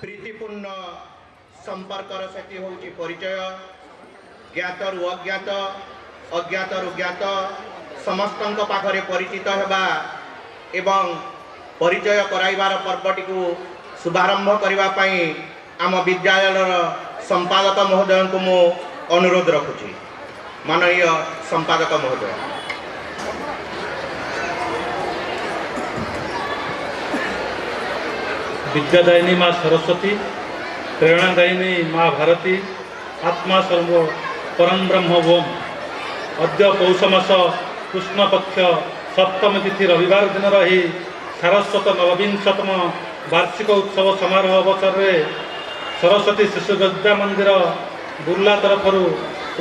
प्रीतिपूर्ण संपर्कर सेटी होची परिचय ज्ञातरु अज्ञात अज्ञातरु ज्ञात समस्तंक पाखरे परिचित हेबा एवं परिचय कराइबार पर्वटी को शुभारंभ करबा पई आम विद्यालय संपादक महोदय को मु अनुरोध रखुची। माननीय संपादक महोदय। विद्यादायिनी माँ सरस्वती, प्रेरणादायिनी माँ भारती, आत्मा सर्व परम ब्रह्म ओम। अद्य पौष मास कृष्ण पक्ष सप्तमी तिथि रविवार दिन रही सारस्वत नवविंशतम वार्षिक उत्सव समारोह अवसर में सरस्वती शिशु विद्या मंदिर बुर्ला तरफ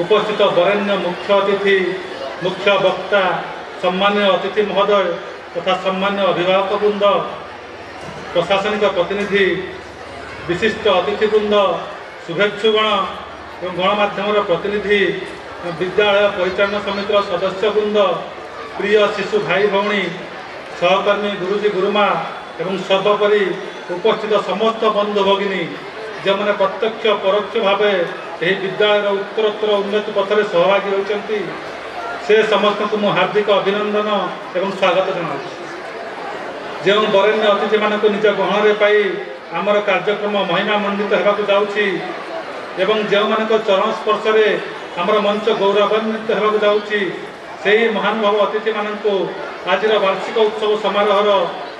उपस्थित वरेण्य मुख्य अतिथि मुख्य वक्ता सम्मान्य अतिथि महोदय तथा सम्मान्य अभिभावक वृंद प्रशासनिक प्रतिनिधि विशिष्ट अतिथिवृंद शुभेच्छुगण और गणमाध्यम प्रतिनिधि विद्यालय परिचालन समितिर सदस्यवृंद प्रिय शिशु भाई भौणी सहकर्मी गुरुजी गुरुमा एवं सर्वोपरि उपस्थित समस्त बंधु भगिनी जो मैंने प्रत्यक्ष परोक्ष भाव विद्यालय उत्तरोत्तर उन्नति पथरे सहभागी होती से समस्त को मु हार्दिक अभिनंदन एवं स्वागत जनाऊँ। जो वरेण्य अतिथि मान निज गहन पाई आमर कार्यक्रम महिमा मंडित होगा जाऊँगी एवं जो मान चरण स्पर्श आमर मंच गौरवान्वित होगा जाऊँगी से ही महानुभाव अतिथि मानक आज वार्षिक उत्सव समारोह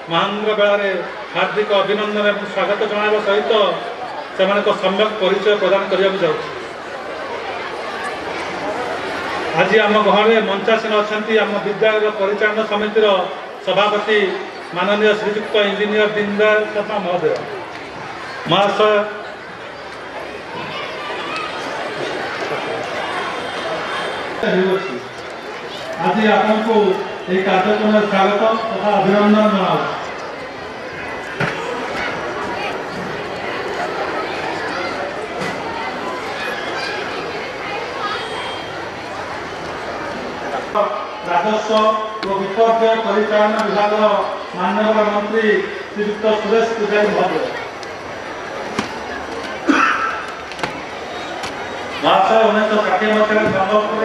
महांग्र बेलार हार्दिक अभिनंदन और स्वागत जनावा सहित से सम्यक परिचय प्रदान करने जाऊँगी। आज आम गहरे मंचासीन अच्छा आम विद्यालय परिचालन समितिर सभापति माननीय श्रीयुक्त इंजीनियर दीनदयाल शर्मा महोदय महाशय, आज आपको ये कार्यक्रम स्वागत तथा अभिनंदन जनाऊँ। राजस्व और विपर्य परिचालन विभाग माननीय मंत्री श्रीयुक्त सुरेश पूजारी महोदय महाशय 1960 मसीह सम्बलपुर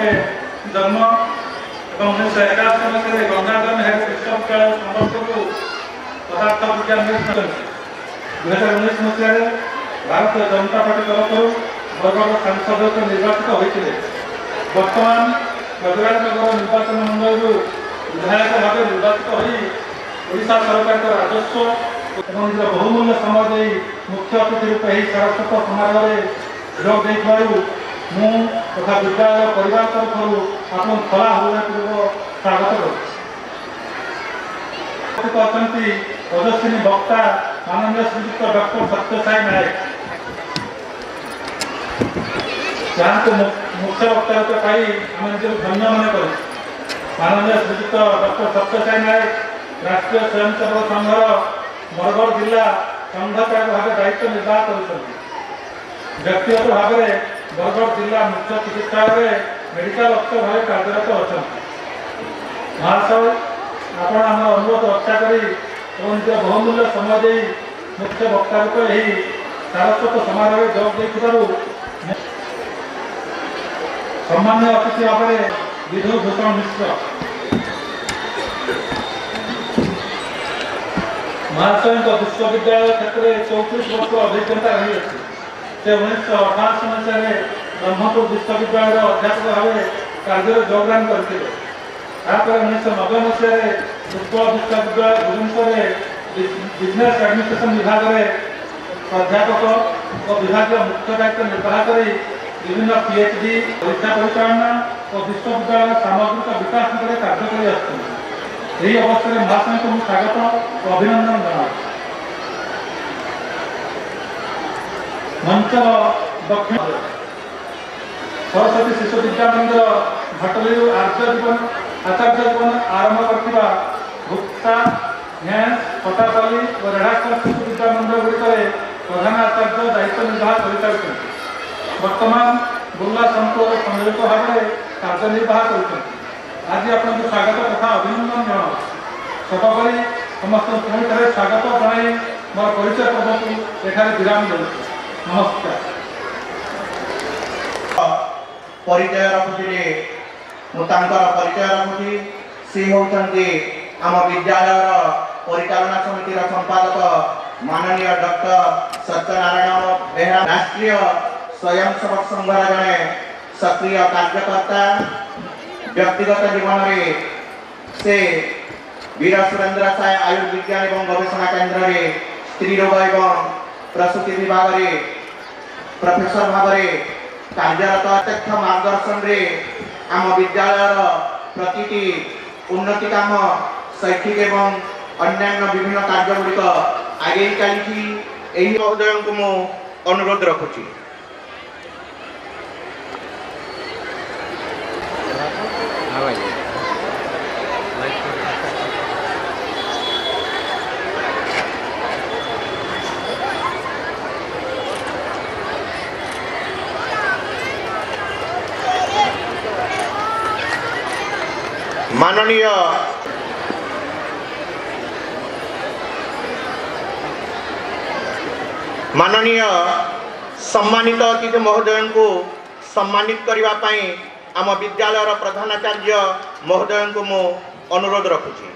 जन्म और 1981 मसीह गंगाधर नेहरू विश्वविद्यालय सम्बलपुर पदार्थ विज्ञान 2019 मसीह भारतीय जनता पार्टी तरफ बरगढ़ सांसद निर्वाचित होते। बर्तमान गजराजनगर निर्वाचन मंडल विधायक भाव निर्वाचित होशा सरकार राजस्व और बहुमूल्य समय दे मुख्य अतिथि रूप सारस्वत समारोह जोग मु तथा विद्यालय परिवार तरफ आप खला हृदयपूर्वक स्वागत करते। ओजस्विनी वक्ता माननीय श्रीयुक्त डॉक्टर सत्यसाई नायक जहाँ को मुख्य वक्ता रूप पाई आम निजे धन्य मन कर माननीय श्रीयुक्त डॉक्टर सत्यसाई नायक राष्ट्रीय स्वयंसेवक संघर बरगढ़ जिला संघचालक भाव दायित्व निर्वाह कर व्यक्तिगत भाव में बरगढ़ जिला मुख्य चिकित्सालय मेडिकल अफसर भाव कार्यरत अच्छा। महाशय आपण आम अनुरोध रक्षा कर बहुमूल्य समय दे मुख्य वक्ता रूप यही सारस्वत समारोह जोग सम्मान्य अतिथि भाव में विधुभूषण मिश्र महाशय विश्वविद्यालय क्षेत्र में 34 वर्ष अभिज्ञता रही से 1988 मसीह ब्रह्मपुर विश्वविद्यालय अध्यापक भाव कार्य योगदान करते। 1990 मसीह उत्कल विश्वविद्यालय भुवनेश्वर बिजनेस एडमिनिस्ट्रेशन विभाग में प्राध्यापक और विभाग मुख्य दायित्व निर्वाह कर विभिन्न पीएचडी परीक्षा परिचालना और विश्वविद्यालय सामग्रिक विकास कार्य कर अवस्था में महाशय को स्वागत और अभिनंदन जनाऊँ। मंच दक्षिण सरस्वती शिशु विद्या मंदिर भटली आचार्य जीवन आरंभ करथिबा भुक्ता न्यास पटापाली और रेढ़ाखल शिशु विद्या मंदिर गुड़िक प्रधान आचार्य दायित्व निर्वाह कर वर्तमान बुर्ला संकुल संयोजक भाव में कार्यनिर्वाह कर आज आपको स्वागत तथा अभिनंदन जनाऊँ। सर्वोपरि समस्त पुणी थे स्वागत जन ମୋର ପରିଚୟ ପର୍ବକୁ ଏଠାରେ ବିରାମ ଦେଉଛି। ନମସ୍କାର। ପରିଚୟ ରଖୁଥିଲେ ମୁଁ ତାଙ୍କର ପରିଚୟ ରଖୁଛି। ସେ ହେଉଛନ୍ତି ଆମ ବିଦ୍ୟାଳୟର ପରିଚାଳନା ସମିତିର ସମ୍ପାଦକ ମାନନୀୟ ଡକ୍ଟର ସତ୍ୟନାରାୟଣ ବେହେରା, ରାଷ୍ଟ୍ରୀୟ ସ୍ୱୟଂସେବକ ସଂଘର ଜଣେ ସକ୍ରିୟ କାର୍ଯ୍ୟକର୍ତ୍ତା। ବ୍ୟକ୍ତିଗତ ଜୀବନରେ ସେ ବୀର ସୁରେନ୍ଦ୍ର ସାଏ ଆୟୁର୍ବିଜ୍ଞାନ ଏବଂ ଗବେଷଣା କେନ୍ଦ୍ରରେ ସ୍ତ୍ରୀ ରୋଗ ଏବଂ ପ୍ରସୂତି ବିଭାଗରେ ପ୍ରଫେସର ଭାବରେ କାର୍ଯ୍ୟରତ। ପ୍ରତ୍ୟକ୍ଷ ମାର୍ଗଦର୍ଶନରେ ଆମ ବିଦ୍ୟାଳୟର ପ୍ରତିଟି ଉନ୍ନତି କାମ, ଶୈକ୍ଷିକ ଏବଂ ଅନ୍ୟାନ୍ୟ ବିଭିନ୍ନ କାର୍ଯ୍ୟଗୁଡ଼ିକ ଆଗେଇ ଚାଲିଛି। ଏହି ମହୋଦୟଙ୍କୁ ମୁଁ ଅନୁରୋଧ ରଖୁଛି। माननीय सम्मानित अतिथि महोदय को सम्मानित करने पाई आम विद्यालय प्रधानाचार्य महोदय को मु अनुरोध रखुची।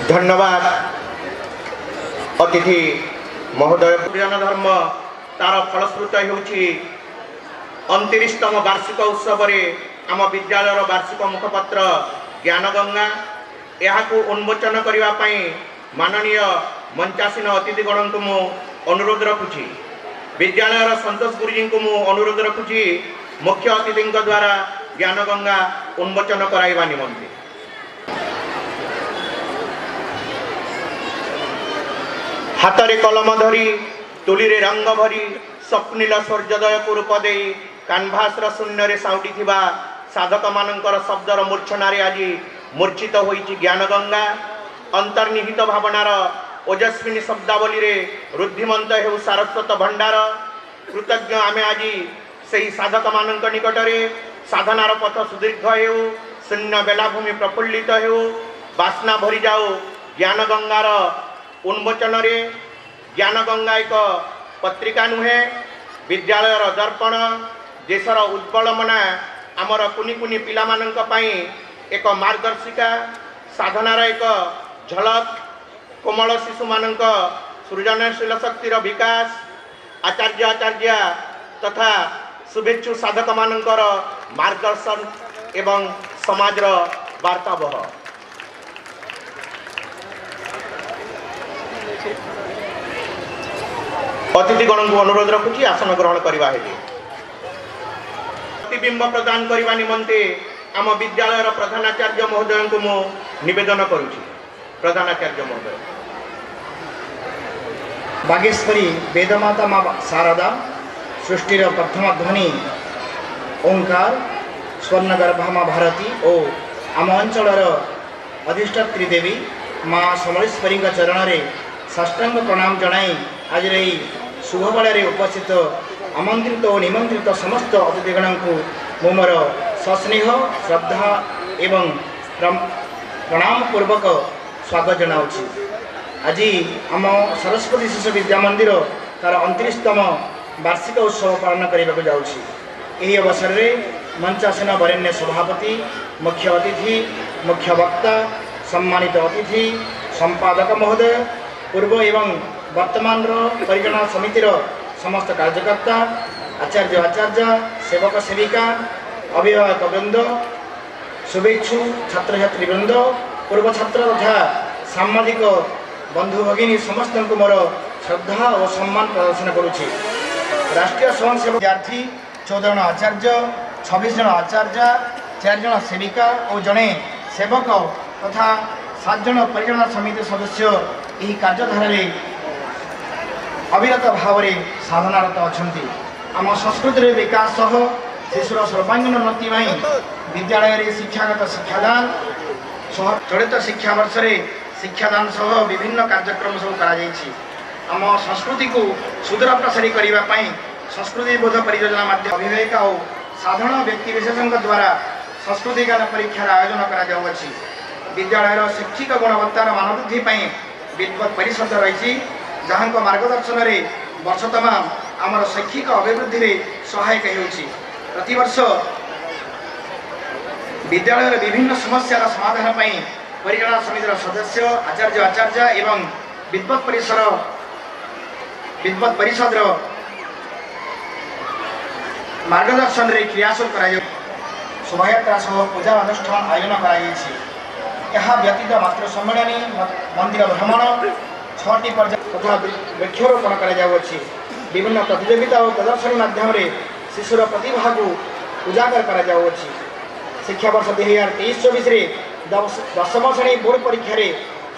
धन्यवाद अतिथि महोदय। ज्ञान धर्म तार फलश्रुत होउछि 29तम वार्षिक उत्सव आम विद्यालय वार्षिक मुखपत्र ज्ञान गंगा। यहाकू उन्मोचन करने माननीय मंचासीन अतिथिगण को मु अनुरोध रखुछि। विद्यालय संतोष गुरुजी को मु अनुरोध रखुछि मुख्य अतिथि द्वारा ज्ञान गंगा उन्मोचन कराइबा निमंते। हाथरे कलम धरी तुली रे रंग भरी स्वप्निल सूर्योदय को रूप दे कानभास शून्य रे साउटी थिबा साधक मानकर शब्दर मूर्छनारे आज मूर्छित होइछि ज्ञान गंगा। अंतर्निहित भावनार ओजस्विनी शब्दावली रे रुद्धिमंत हेउ सारस्वत भंडार। कृतज्ञ आमे आज सेही साधक मानक निकटरे साधनार पथ सुदीर्घ हेउ, शून्य बेलाभूमि प्रफुल्लित हेउ, बासना भरी जाओ ज्ञान गंगार उन्मोचन रे। ज्ञान गंगा एक पत्रिका नुहे, विद्यालयर दर्पण, देशर उज्ज्वलमना आमर कुनी कुनी पिला मानक पई एक मार्गदर्शिका, साधनार एक झलक, कोमल शिशु मानक सृजनशील शक्तिर विकास, आचार्य आचार्य तथा शुभेच्छु साधक मानकर मार्गदर्शन एवं समाजर वार्तावह। अतिथिगण को अनुरोध रखुची आसन ग्रहण करवा हेले। प्रतिबिंब प्रदान करने निमंते आम विद्यालय प्रधानाचार्य महोदय को मु निवेदन करुची। प्रधानाचार्य महोदय। बागेश्वरी वेदमाता माँ शारदा सृष्टिर प्रथम ध्वनि ओंकार स्वर्णगर्भा माँ भारती और आम अंचलर अधिष्ठात्री देवी माँ समलेश्वरी चरण में साष्टांग प्रणाम जनाई आज शुभ बेल उपस्थित आमंत्रित और निमंत्रित समस्त अतिथिगण को मोर सस्नेह श्रद्धा एवं प्रणाम पूर्वक स्वागत जनाऊँगी। आज आम सरस्वती शिशु विद्या मंदिर तार 29तम वार्षिक उत्सव पालन करने जाऊँगी। यही अवसर में मंचासीन वरेण्य सभापति, मुख्य अतिथि, मुख्य वक्ता, सम्मानित अतिथि, संपादक महोदय, पूर्व एवं वर्तमान परिचालना समितिर समस्त कार्यकर्ता, आचार्य आचार्य, सेवक सेविका, अभिभावक वृंद, शुभेच्छु छात्र छात्री वृंद, पूर्व छात्र तथा सामाजिक बंधु भगिनी समस्त को मोर श्रद्धा और सम्मान प्रदर्शन करुछि। राष्ट्रीय स्वयंसेवक विद्यार्थी 14 जन आचार्य, 26 जन आचार्य, 4 जन सेविका और जड़े सेवक तथा 7 जन परिचालना समिति सदस्य यही कार्यधारा अविरत भाव साधनारत अच्छा। आम संस्कृति विकास शिशुर सर्वांगीन उन्नति विद्यालय शिक्षागत शिक्षादान ଚଳିତ ଶିକ୍ଷାବର୍ଷରେ ଶିକ୍ଷାଦାନ ସହ ବିଭିନ୍ନ କାର୍ଯ୍ୟକ୍ରମ ସବୁ କରାଯାଇଛି। ଆମ ସଂସ୍କୃତିକୁ ସୁଦୂର ପ୍ରସାରୀ କରିବା ପାଇଁ ସଂସ୍କୃତି ବୋଧ ପରିଯୋଜନା ମାଧ୍ୟମ ଅଭିଭାବିକା ଓ ସାଧାରଣ ବ୍ୟକ୍ତିବିଶେଷଙ୍କ ଦ୍ୱାରା ସଂସ୍କୃତି ଜ୍ଞାନ ପରୀକ୍ଷାର ଆୟୋଜନ କରାଯାଉଅଛି। ବିଦ୍ୟାଳୟର ଶୈକ୍ଷିକ ଗୁଣବତ୍ତାର ମାନ ବୃଦ୍ଧି ପାଇଁ ବିଦ୍ବତ୍ ପରିଷଦ ରହିଛି, ଯାହାଙ୍କ ମାର୍ଗଦର୍ଶନରେ ବର୍ଷ ତମାମ ଆମର ଶୈକ୍ଷିକ ଅଭିବୃଦ୍ଧିରେ ସହାୟକ ହେଉଛି। ପ୍ରତିବର୍ଷ ବିଦ୍ୟାଳୟର ବିଭିନ୍ନ ସମସ୍ୟାର ସମାଧାନ ପାଇଁ ପରିଚାଳନା ସମିତିର ସଦସ୍ୟ ଆଚାର୍ଯ୍ୟ ଏବଂ ବିଦ୍ବତ୍ ପରିଷଦର ମାର୍ଗଦର୍ଶନରେ କ୍ରିୟାଶୀଳ କରାଯାଉ ଶୋଭାଯାତ୍ରା ସହ ପୂଜା ଅନୁଷ୍ଠାନ ଆୟୋଜନ କରାଯାଇଛି। ଏହା ବ୍ୟତୀତ ମାତୃ ସମ୍ମିଳନୀ, ମନ୍ଦିର ଭ୍ରମଣ, 6ଟି ତଥା ବୃକ୍ଷରୋପଣ କରାଯାଉଅଛି। ବିଭିନ୍ନ ପ୍ରତିଯୋଗିତା ଓ ପ୍ରଦର୍ଶନୀ ମାଧ୍ୟମରେ ଶିଶୁର ପ୍ରତିଭାକୁ ଉଜାଗର କରାଯାଉଅଛି। ଶିକ୍ଷାବର୍ଷ 2023-24ରେ ଦଶମ ଶ୍ରେଣୀ ବୋର୍ଡ ପରୀକ୍ଷାରେ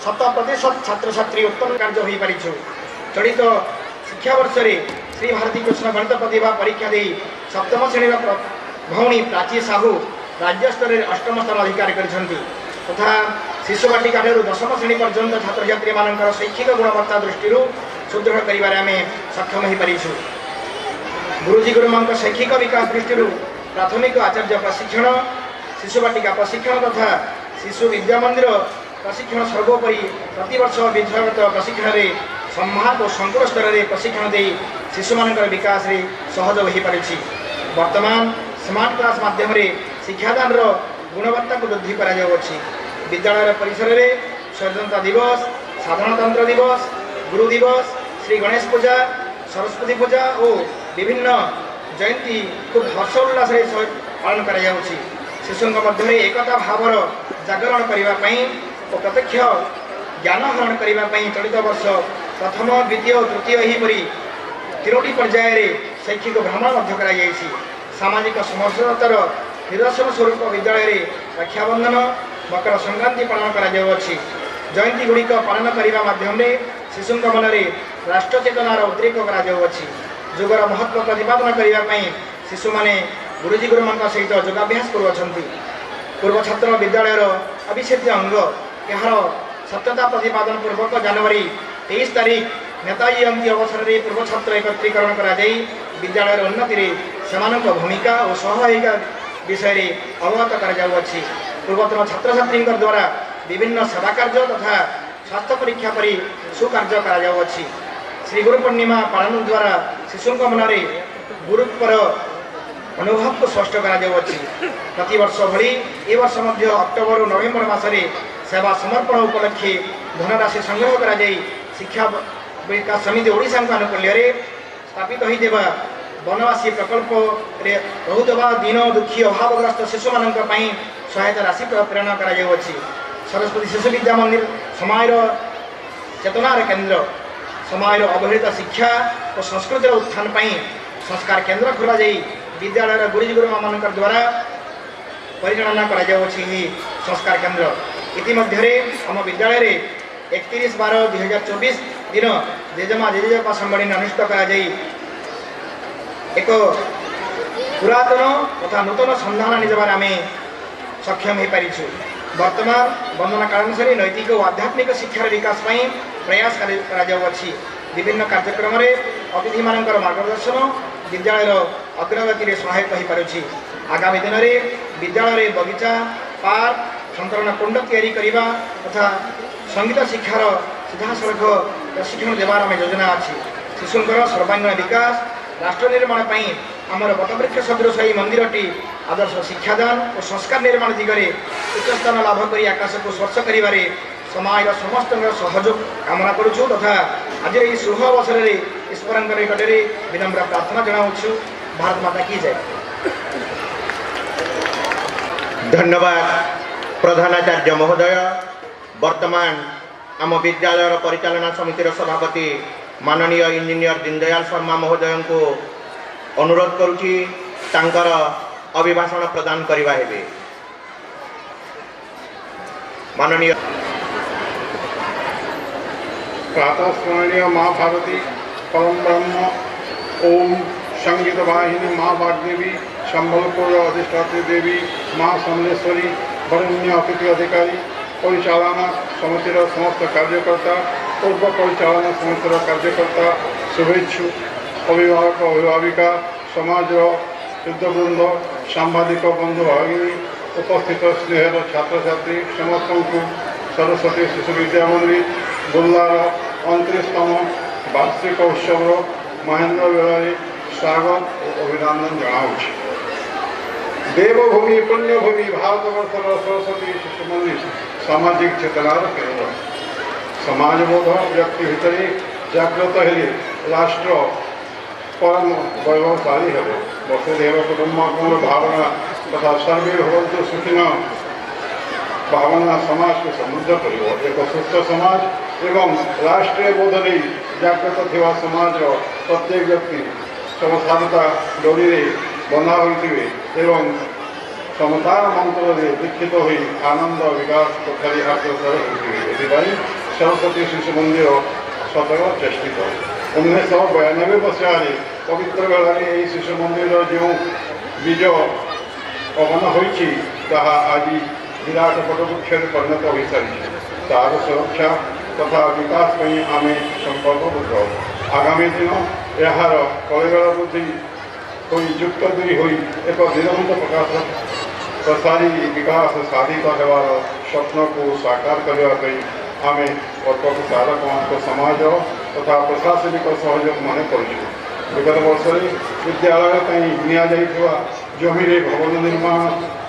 100% ଛାତ୍ରଛାତ୍ରୀ ଉତ୍ତମ କାର୍ଯ୍ୟ ହୋଇପାରିଛୁ। ଚଳିତ ଶିକ୍ଷାବର୍ଷରେ ଶ୍ରୀ ଭାରତୀ କୃଷ୍ଣ ଗଣିତ ପ୍ରତିଭା ପରୀକ୍ଷା ଦେଇ ସପ୍ତମ ଶ୍ରେଣୀର ଭଉଣୀ ପ୍ରାଚୀ ସାହୁ ରାଜ୍ୟସ୍ତରରେ 8ମ ସ୍ଥାନ ଅଧିକାର କରିଛନ୍ତି ତଥା ଶିଶୁ ବାଟିକାଠାରୁ 10ମ ଶ୍ରେଣୀ ପର୍ଯ୍ୟନ୍ତ ଛାତ୍ରଛାତ୍ରୀମାନଙ୍କର ଶୈକ୍ଷିକ ଗୁଣବତ୍ତା ଦୃଷ୍ଟିରୁ ସୁଦୃଢ଼ କରିବାରେ ଆମେ ସକ୍ଷମ ହୋଇପାରିଛୁ। ଗୁରୁଜୀ ଗୁରୁମାଙ୍କ ଶୈକ୍ଷିକ ବିକାଶ ଦୃଷ୍ଟିରୁ ପ୍ରାଥମିକ ଆଚାର୍ଯ୍ୟ ପ୍ରଶିକ୍ଷଣ, ଶିଶୁ ବାଟିକା ପ୍ରଶିକ୍ଷଣ ତଥା ଶିଶୁ ବିଦ୍ୟା ମନ୍ଦିର ପ୍ରଶିକ୍ଷଣ ସର୍ବୋପରି ପ୍ରତିବର୍ଷ ବିଦ୍ୟାଗତ ପ୍ରଶିକ୍ଷଣରେ ସମ୍ଭାଗ ଓ ସଂକୁଳ ସ୍ତରରେ ପ୍ରଶିକ୍ଷଣ ଦେଇ ଶିଶୁମାନଙ୍କର ବିକାଶରେ ସହଯୋଗ ହୋଇପାରିଛି। ବର୍ତ୍ତମାନ ସ୍ମାର୍ଟ କ୍ଲାସ୍ ମାଧ୍ୟମରେ ଶିକ୍ଷାଦାନର ଗୁଣବତ୍ତାକୁ ବୃଦ୍ଧି କରାଯାଉଅଛି। ବିଦ୍ୟାଳୟର ପରିସରରେ ସ୍ୱାଧୀନତା ଦିବସ, ସାଧାରଣତନ୍ତ୍ର ଦିବସ, ଗୁରୁ ଦିବସ, ଶ୍ରୀ ଗଣେଶ ପୂଜା, ସରସ୍ୱତୀ ପୂଜା ଓ ବିଭିନ୍ନ ଜୟନ୍ତୀ ଖୁବ୍ ହର୍ଷ ଉଲ୍ଲାସରେ ପାଳନ କରାଯାଉଛି। ଶିଶୁଙ୍କ ମଧ୍ୟରେ ଏକତା ଭାବର ଜାଗରଣ କରିବା ପାଇଁ ଓ ପ୍ରତ୍ୟକ୍ଷ ଜ୍ଞାନ ଆହରଣ କରିବା ପାଇଁ ଚଳିତ ବର୍ଷ ପ୍ରଥମ, ଦ୍ୱିତୀୟ ଓ ତୃତୀୟ ଏହିପରି 3ଟି ପର୍ଯ୍ୟାୟରେ ଶୈକ୍ଷିକ ଭ୍ରମଣ ମଧ୍ୟ କରାଯାଇଛି। ସାମାଜିକ ସମରସତାର ନିଦର୍ଶନ ସ୍ୱରୂପ ବିଦ୍ୟାଳୟରେ ରକ୍ଷାବନ୍ଧନ, ମକର ସଂକ୍ରାନ୍ତି ପାଳନ କରାଯାଉଅଛି। ଜୟନ୍ତୀଗୁଡ଼ିକ ପାଳନ କରିବା ମାଧ୍ୟମରେ ଶିଶୁଙ୍କ ମନରେ ରାଷ୍ଟ୍ର ଚେତନାର ଉଦ୍ରେକ କରାଯାଉଅଛି। ଯୋଗର ମହତ୍ତ୍ୱ ପ୍ରତିପାଦନ କରିବା ପାଇଁ ଶିଶୁମାନେ ଗୁରୁଜୀ ଗୁରୁମାଙ୍କ ସହିତ ଯୋଗାଭ୍ୟାସ କରୁଅଛନ୍ତି। ପୂର୍ବ ଛାତ୍ର ବିଦ୍ୟାଳୟର ଅବିଚ୍ଛେଦ୍ୟ ଅଙ୍ଗ। ଏହାର ସତ୍ୟତା ପ୍ରତିପାଦନ ପୂର୍ବକ ଜାନୁଆରୀ 23 ତାରିଖ ନେତାଜୀ ଜୟନ୍ତୀ ଅବସରରେ ପୂର୍ବ ଛାତ୍ର ଏକତ୍ରୀକରଣ କରାଯାଇ ବିଦ୍ୟାଳୟର ଉନ୍ନତିରେ ସେମାନଙ୍କ ଭୂମିକା ଓ ସହାୟିକା ବିଷୟରେ ଅବଗତ କରାଯାଉଅଛି। ପୂର୍ବତନ ଛାତ୍ରଛାତ୍ରୀଙ୍କ ଦ୍ୱାରା ବିଭିନ୍ନ ସେବା କାର୍ଯ୍ୟ ତଥା ସ୍ୱାସ୍ଥ୍ୟ ପରୀକ୍ଷା ପରି ସୁକାର୍ଯ୍ୟ କରାଯାଉଅଛି। ଶ୍ରୀ ଗୁରୁ ପୂର୍ଣ୍ଣିମା ପାଳନ ଦ୍ୱାରା ଶିଶୁଙ୍କ ମନରେ ଗୁରୁତ୍ୱର ଅନୁଭବକୁ ସ୍ପଷ୍ଟ କରାଯାଉଅଛି। ପ୍ରତିବର୍ଷ ଭଳି ଏ ବର୍ଷ ମଧ୍ୟ ଅକ୍ଟୋବର ଓ ନଭେମ୍ବର ମାସରେ ସେବା ସମର୍ପଣ ଉପଲକ୍ଷେ ଧନରାଶି ସଂଗ୍ରହ କରାଯାଇ ଶିକ୍ଷା ବିକାଶ ସମିତି ଓଡ଼ିଶାଙ୍କ ଆନୁକୂଲ୍ୟରେ ସ୍ଥାପିତ ହୋଇଥିବା ବନବାସୀ ପ୍ରକଳ୍ପରେ ରହୁଥିବା ଦୀନ ଦୁଃଖୀ ଅଭାବଗ୍ରସ୍ତ ଶିଶୁମାନଙ୍କ ପାଇଁ ସହାୟତା ରାଶି ପ୍ରେରଣ କରାଯାଉଅଛି। ସରସ୍ୱତୀ ଶିଶୁ ବିଦ୍ୟା ମନ୍ଦିର ସମାଜର ଚେତନାର କେନ୍ଦ୍ର। ସମାଜର ଅବହେଳିତ ଶିକ୍ଷା ଓ ସଂସ୍କୃତିର ଉତ୍ଥାନ ପାଇଁ ସଂସ୍କାର କେନ୍ଦ୍ର ଖୋଲାଯାଇ ବିଦ୍ୟାଳୟର ଗୁରୁଜୀ ଗୁରୁମାମାନଙ୍କ ଦ୍ୱାରା ପରିଚାଳନା କରାଯାଉଅଛି। ଏହି ସଂସ୍କାର କେନ୍ଦ୍ର ଇତିମଧ୍ୟରେ ଆମ ବିଦ୍ୟାଳୟରେ 31/12/2024 ଦିନ ଜେଜେମା ଜେଜେବାପା ସମ୍ମିଳନୀ ଅନୁଷ୍ଠିତ କରାଯାଇ ଏକ ପୁରାତନ ତଥା ନୂତନ ସନ୍ଧାନ ଆଣିଦେବାରେ ଆମେ ସକ୍ଷମ ହୋଇପାରିଛୁ। ବର୍ତ୍ତମାନ ବନ୍ଦନା କାଳାନୁସାରେ ନୈତିକ ଓ ଆଧ୍ୟାତ୍ମିକ ଶିକ୍ଷାର ବିକାଶ ପାଇଁ ପ୍ରୟାସ କରାଯାଉଅଛି। ବିଭିନ୍ନ କାର୍ଯ୍ୟକ୍ରମରେ ଅତିଥିମାନଙ୍କର ମାର୍ଗଦର୍ଶନ ବିଦ୍ୟାଳୟର ଅଗ୍ରଗତିରେ ସହାୟକ ହୋଇପାରୁଛି। ଆଗାମୀ ଦିନରେ ବିଦ୍ୟାଳୟରେ ବଗିଚା, ପାର୍କ, ସନ୍ତରଣ କୁଣ୍ଡ ତିଆରି କରିବା ତଥା ସଙ୍ଗୀତ ଶିକ୍ଷାର ସିଧାସଳଖ ପ୍ରଶିକ୍ଷଣ ଦେବାର ଆମେ ଯୋଜନା ଅଛି। ଶିଶୁଙ୍କର ସର୍ବାଙ୍ଗୀନ ବିକାଶ, ରାଷ୍ଟ୍ର ନିର୍ମାଣ ପାଇଁ ଆମର ବଟବୃକ୍ଷ ସଦୃଶ ଏହି ମନ୍ଦିରଟି ଆଦର୍ଶ ଶିକ୍ଷାଦାନ ଓ ସଂସ୍କାର ନିର୍ମାଣ ଦିଗରେ ଉଚ୍ଚସ୍ଥାନ ଲାଭ କରି ଆକାଶକୁ ସ୍ପର୍ଶ କରିବାରେ ସମାଜର ସମସ୍ତଙ୍କର ସହଯୋଗ କାମନା କରୁଛୁ ତଥା ଆଜିର ଏହି ଶୁଭ ଅବସରରେ ଈଶ୍ୱରଙ୍କ ନିକଟରେ ବିନମ୍ର ପ୍ରାର୍ଥନା ଜଣାଉଛୁ। ଭାରତ ମାତା କି ଜୟ। ଧନ୍ୟବାଦ ପ୍ରଧାନାଚାର୍ଯ୍ୟ ମହୋଦୟ। ବର୍ତ୍ତମାନ ଆମ ବିଦ୍ୟାଳୟର ପରିଚାଳନା ସମିତିର ସଭାପତି ମାନନୀୟ ଇଞ୍ଜିନିୟର ଦୀନଦୟାଲ ଶର୍ମା ମହୋଦୟଙ୍କୁ ଅନୁରୋଧ କରୁଛି ତାଙ୍କର ଅଭିଭାଷଣ ପ୍ରଦାନ କରିବା ହେବେ। ମାନନୀୟ प्रातः स्मरणीय माँ भारती परम ब्रह्म ओम संगीत वाहिनी माँ वाग्देवी संबलपुर अधिष्ठात्री देवी माँ समलेश्वरी वरण्य अतिथि अधिकारी পরিচালনা সমিতির সমস্ত কার্যকর্তা, পূর্ব পরিচালনা সমিতির কার্যকর্তা, শুভেচ্ছুক, অভিভাবক অভিভাবিকা, সমাজ শুদ্ধবৃন্দ, সাংবাদিক বন্ধু ভগিনী, উপস্থিত স্নেহের ছাত্রছাত্রী সমস্তଙ୍କୁ ସରସ୍ୱତୀ ଶିଶୁ ବିଦ୍ୟା ମନ୍ଦିର ବୁର୍ଲାର 29ତମ ବାର୍ଷିକ ଉତ୍ସବର ମହେନ୍ଦ୍ର ବେଳାରେ ସ୍ୱାଗତ ଓ ଅଭିନନ୍ଦନ ଜଣାଉଛି। ଦେବଭୂମି ପୁଣ୍ୟଭୂମି ଭାରତବର୍ଷର ସରସ୍ୱତୀ ଶିଶୁ ମନ୍ଦିର ସାମାଜିକ ଚେତନାର କେନ୍ଦ୍ର। ସମାଜବୋଧ ବ୍ୟକ୍ତି ଭିତରେ ଜାଗ୍ରତ ହେଲେ ରାଷ୍ଟ୍ର ପରମ ବୈଭବଶାଳୀ ହେବ। ବସୁଧୈବ କୁଟୁମ୍ବକମ୍ର ଭାବନା ତଥା ସର୍ବେ ଭବନ୍ତୁ ସୁଖିନ ଭାବନା ସମାଜକୁ ସମୃଦ୍ଧ କରିବ। ଏକ ସୁସ୍ଥ ସମାଜ ଏବଂ ରାଷ୍ଟ୍ରୀୟ ବୋଧ ନେଇ ଜାଗ୍ରତ ଥିବା ସମାଜର ପ୍ରତ୍ୟେକ ବ୍ୟକ୍ତି ସମସାଧୁତା ଡୋରିରେ ବନ୍ଧା ହୋଇଥିବେ ଏବଂ ସମତାର ମନ୍ତ୍ରରେ ଦୀକ୍ଷିତ ହୋଇ ଆନନ୍ଦ ବିକାଶ ପଥରେ ଅଗ୍ରସର ହୋଇଥିବେ। ଏଥିପାଇଁ ସରସ୍ୱତୀ ଶିଶୁ ମନ୍ଦିର ସଦୟ ଚେଷ୍ଟିତ। 1992 ମସିହାରେ ପବିତ୍ର ବେଳାରେ ଏହି ଶିଶୁ ମନ୍ଦିରର ଯେଉଁ ବୀଜ ପବନ ହୋଇଛି ତାହା ଆଜି ବିରାଟ ବଟବୃକ୍ଷରେ ପରିଣତ ହୋଇସାରିଛି। ତାହାର ସୁରକ୍ଷା ତଥା ବିକାଶ ପାଇଁ ଆମେ ସଂକଳ୍ପବଦ୍ଧ। ଆଗାମୀ ଦିନ ଏହାର କଳେବର ବୃଦ୍ଧି ହୋଇ ଯୁକ୍ତ ଦୁଇ ହୋଇ ଏକ ଦିଗନ୍ତ ପ୍ରସାରୀ ବିକାଶ ସାଧିତ ହେବାର ସ୍ୱପ୍ନକୁ ସାକାର କରିବା ପାଇଁ ଆମେ ପରୋପକାରକ ସମାଜ ତଥା ପ୍ରଶାସନିକ ସହଯୋଗ ମନେ କରୁଛୁ। ବିଗତ ବର୍ଷରେ ବିଦ୍ୟାଳୟ ପାଇଁ ନିଆଯାଇଥିବା ଜମିରେ ଭବନ ନିର୍ମାଣ,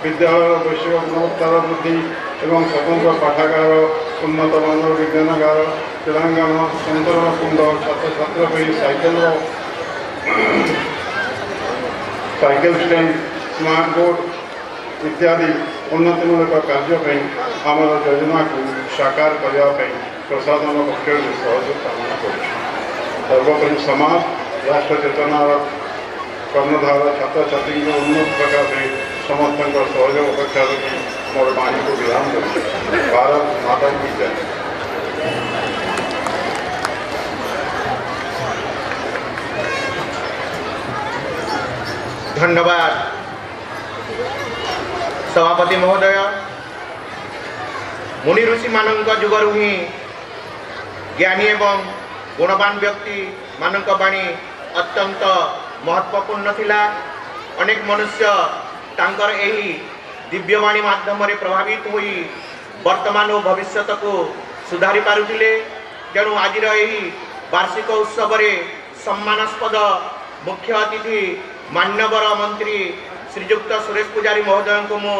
ବିଦ୍ୟାଳୟର ବୈଷୟିକ ଗୁଣବତ୍ତାର ବୃଦ୍ଧି ଏବଂ ସ୍ୱତନ୍ତ୍ର ପାଠାଗାର, ଉନ୍ନତମାନର ବିଜ୍ଞାନାଗାର, ତେଲେଙ୍ଗାନା ସନ୍ତରଣ କୁଣ୍ଡ, ଛାତ୍ରଛାତ୍ର ପାଇଁ ସାଇକେଲ ଷ୍ଟାଣ୍ଡ, ସ୍ମାର୍ଟ ବୋର୍ଡ଼ ଇତ୍ୟାଦି ଉନ୍ନତିମୂଳକ କାର୍ଯ୍ୟ ପାଇଁ ଆମର ଯୋଜନାକୁ ସାକାର କରିବା ପାଇଁ ପ୍ରଶାସନ ପକ୍ଷରୁ ସହଯୋଗ କାମନା କରୁଛୁ। ସର୍ବୋପରି ସମାଜ ରାଷ୍ଟ୍ର ଚେତନାର କର୍ଣ୍ଣଧାର ଛାତ୍ରଛାତ୍ରୀଙ୍କ ଉନ୍ନତ ପ୍ରକାରରେ ସମସ୍ତଙ୍କ ସହଯୋଗ ଅପେକ୍ଷା ରଖି ମୋର ବାଣୀକୁ ବିରାମ କରୁଛି। ଭାରତ ମାତା କି ଜୟ। ধন্যবাদ সভাপতি মহোদয়। মুনি ঋষি মানଙ୍କ ଯୁଗରୁ ହିଁ ଜ୍ଞାନୀ ଏବଂ ଗୁଣବାନ ବ୍ୟକ୍ତି ମାନଙ୍କ ବାଣୀ ଅତ୍ୟନ୍ତ ମହତ୍ୱପୂର୍ଣ୍ଣ ଥିଲା। ଅନେକ ମନୁଷ୍ୟ ତାଙ୍କର ଏହି ଦିବ୍ୟବାଣୀ ମାଧ୍ୟମରେ ପ୍ରଭାବିତ ହୋଇ ବର୍ତ୍ତମାନ ଓ ଭବିଷ୍ୟତକୁ ସୁଧାରି ପାରୁଥିଲେ। ତେଣୁ ଆଜିର ଏହି ବାର୍ଷିକ ଉତ୍ସବରେ ସମ୍ମାନାସ୍ପଦ ମୁଖ୍ୟ ଅତିଥି ମାନ୍ୟବର ମନ୍ତ୍ରୀ ଶ୍ରୀଯୁକ୍ତ ସୁରେଶ ପୂଜାରୀ ମହୋଦୟଙ୍କୁ ମୁଁ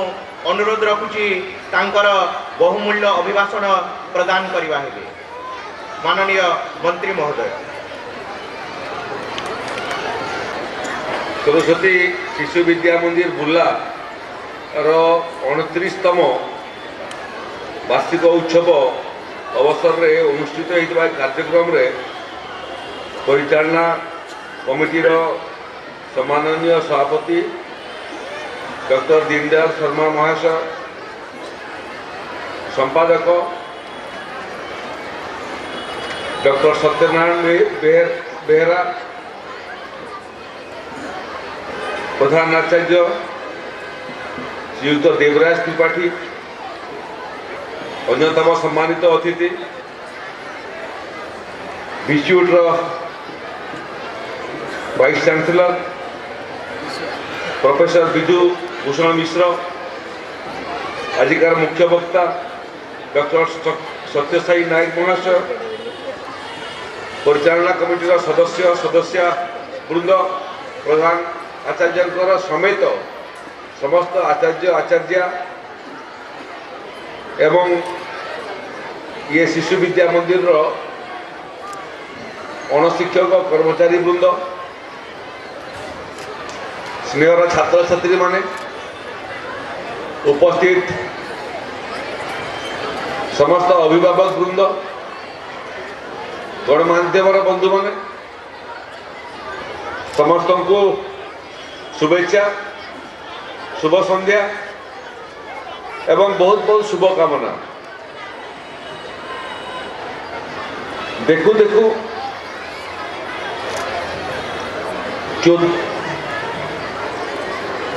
ଅନୁରୋଧ ରଖୁଛି ତାଙ୍କର ବହୁମୂଲ୍ୟ ଅଭିଭାଷଣ ପ୍ରଦାନ କରିବା ହେବେ। ମାନନୀୟ ମନ୍ତ୍ରୀ ମହୋଦୟ। ସରସ୍ୱତୀ ଶିଶୁ ବିଦ୍ୟା ମନ୍ଦିର ବୁର୍ଲାର 29ତମ ବାର୍ଷିକ ଉତ୍ସବ ଅବସରରେ ଅନୁଷ୍ଠିତ ହୋଇଥିବା କାର୍ଯ୍ୟକ୍ରମରେ ପରିଚାଳନା କମିଟିର ସମ୍ମାନନୀୟ ସଭାପତି ଡକ୍ଟର ଦୀନଦୟାଲ ଶର୍ମା ମହାଶୟ, ସମ୍ପାଦକ ଡକ୍ଟର ସତ୍ୟନାରାୟଣ ବେହେରା, প্রধান আচার্য শ্রীযুক্ত দেবরাজ ত্রিপাঠী, অন্যতম সম্মানিত অতিথি বিশ্বুটর ভাইস চ্যান্সেলর প্রফেসর বিজু ভূষণ মিশ্র, আজিকার মুখ্য বক্তা ডক্টর সত্যসায়ী নায়ক মহাশয়, পরিচালনা কমিটির সদস্য বৃন্দ, প্রধান আচার্যଙ୍କର সমেত সমস্ত আচার্য আচার্যা এবং ইয়ে শিশু বিদ্যা মন্দিরর অণশিক্ষক কর্মচারী বৃন্দ, স্নেহর ছাত্রছাত্রী মানে, উপস্থিত সমস্ত অভিভাবক বৃন্দ, গণমাধ্যমর বন্ধু মানে সমস্তଙ୍କୁ শুভেচ্ছা, শুভ সন্ধ্যা এবং বহুত বহুত শুভকামনা। দেখু দেখু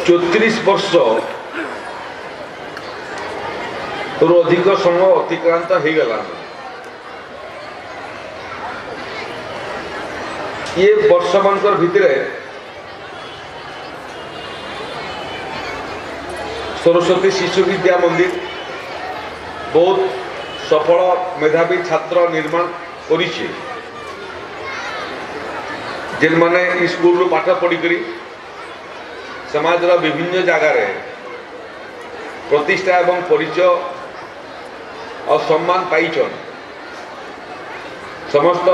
34 ବର୍ଷ ଅଧିକ ସମୟ ଅତିକ୍ରାନ୍ତ ହେଇଗଲାଣି। ये वर्ष मानकर भितरे सरस्वती शिशु विद्या मंदिर बहुत सफल मेधावी छात्र निर्माण करिछे, जेन माने स्कूल पाठ पढ़ी समाज विभिन्न जगार प्रतिष्ठा एवं परिचय और सम्मान पाइछन। समस्त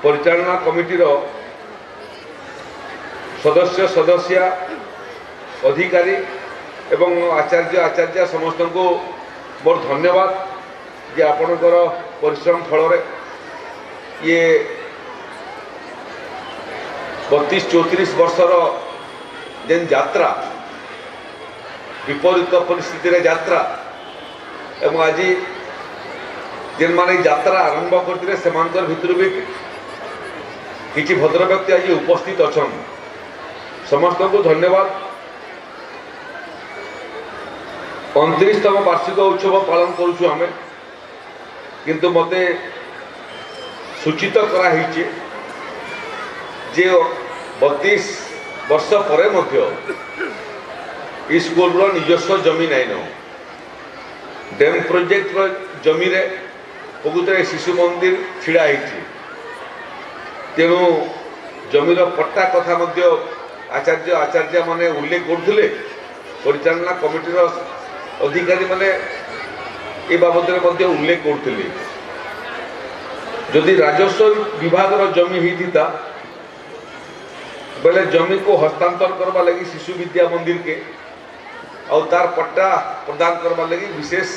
परिचालना कमिटीर सदस्य सदस्य अधिकारी एवं आचार्य आचार्य समस्त को मोर धन्यवाद जे आपणकर परिश्रम फल ये 32-34 वर्षर जेन यात्रा विपरीत परिस्थिति यात्रा एवं आज जेन माने यात्रा आरंभ करते से भितर भी किसी भद्र व्यक्ति आज उपस्थित अच्छा समस्त को धन्यवाद। 29तम वार्षिक उत्सव पालन करुछु आमे, किंतु मते सूचित कराई जे 32 वर्ष पर स्कूल निजस्व जमी नाइन डैम प्रोजेक्ट जमी रे प्रकृत शिशु मंदिर छिड़ा होती, तेणु जमीर पट्टा कथा आचार्य आचार्य माने उल्लेख करथिले, परिचालना कमिटीर अधिकारी माने ए बाबद उल्लेख करथिले। जदि राजस्व विभाग जमी होता बेले जमी को हस्तांतर करवा लगी शिशु विद्या मंदिर के और तार पट्टा प्रदान करवा लगी विशेष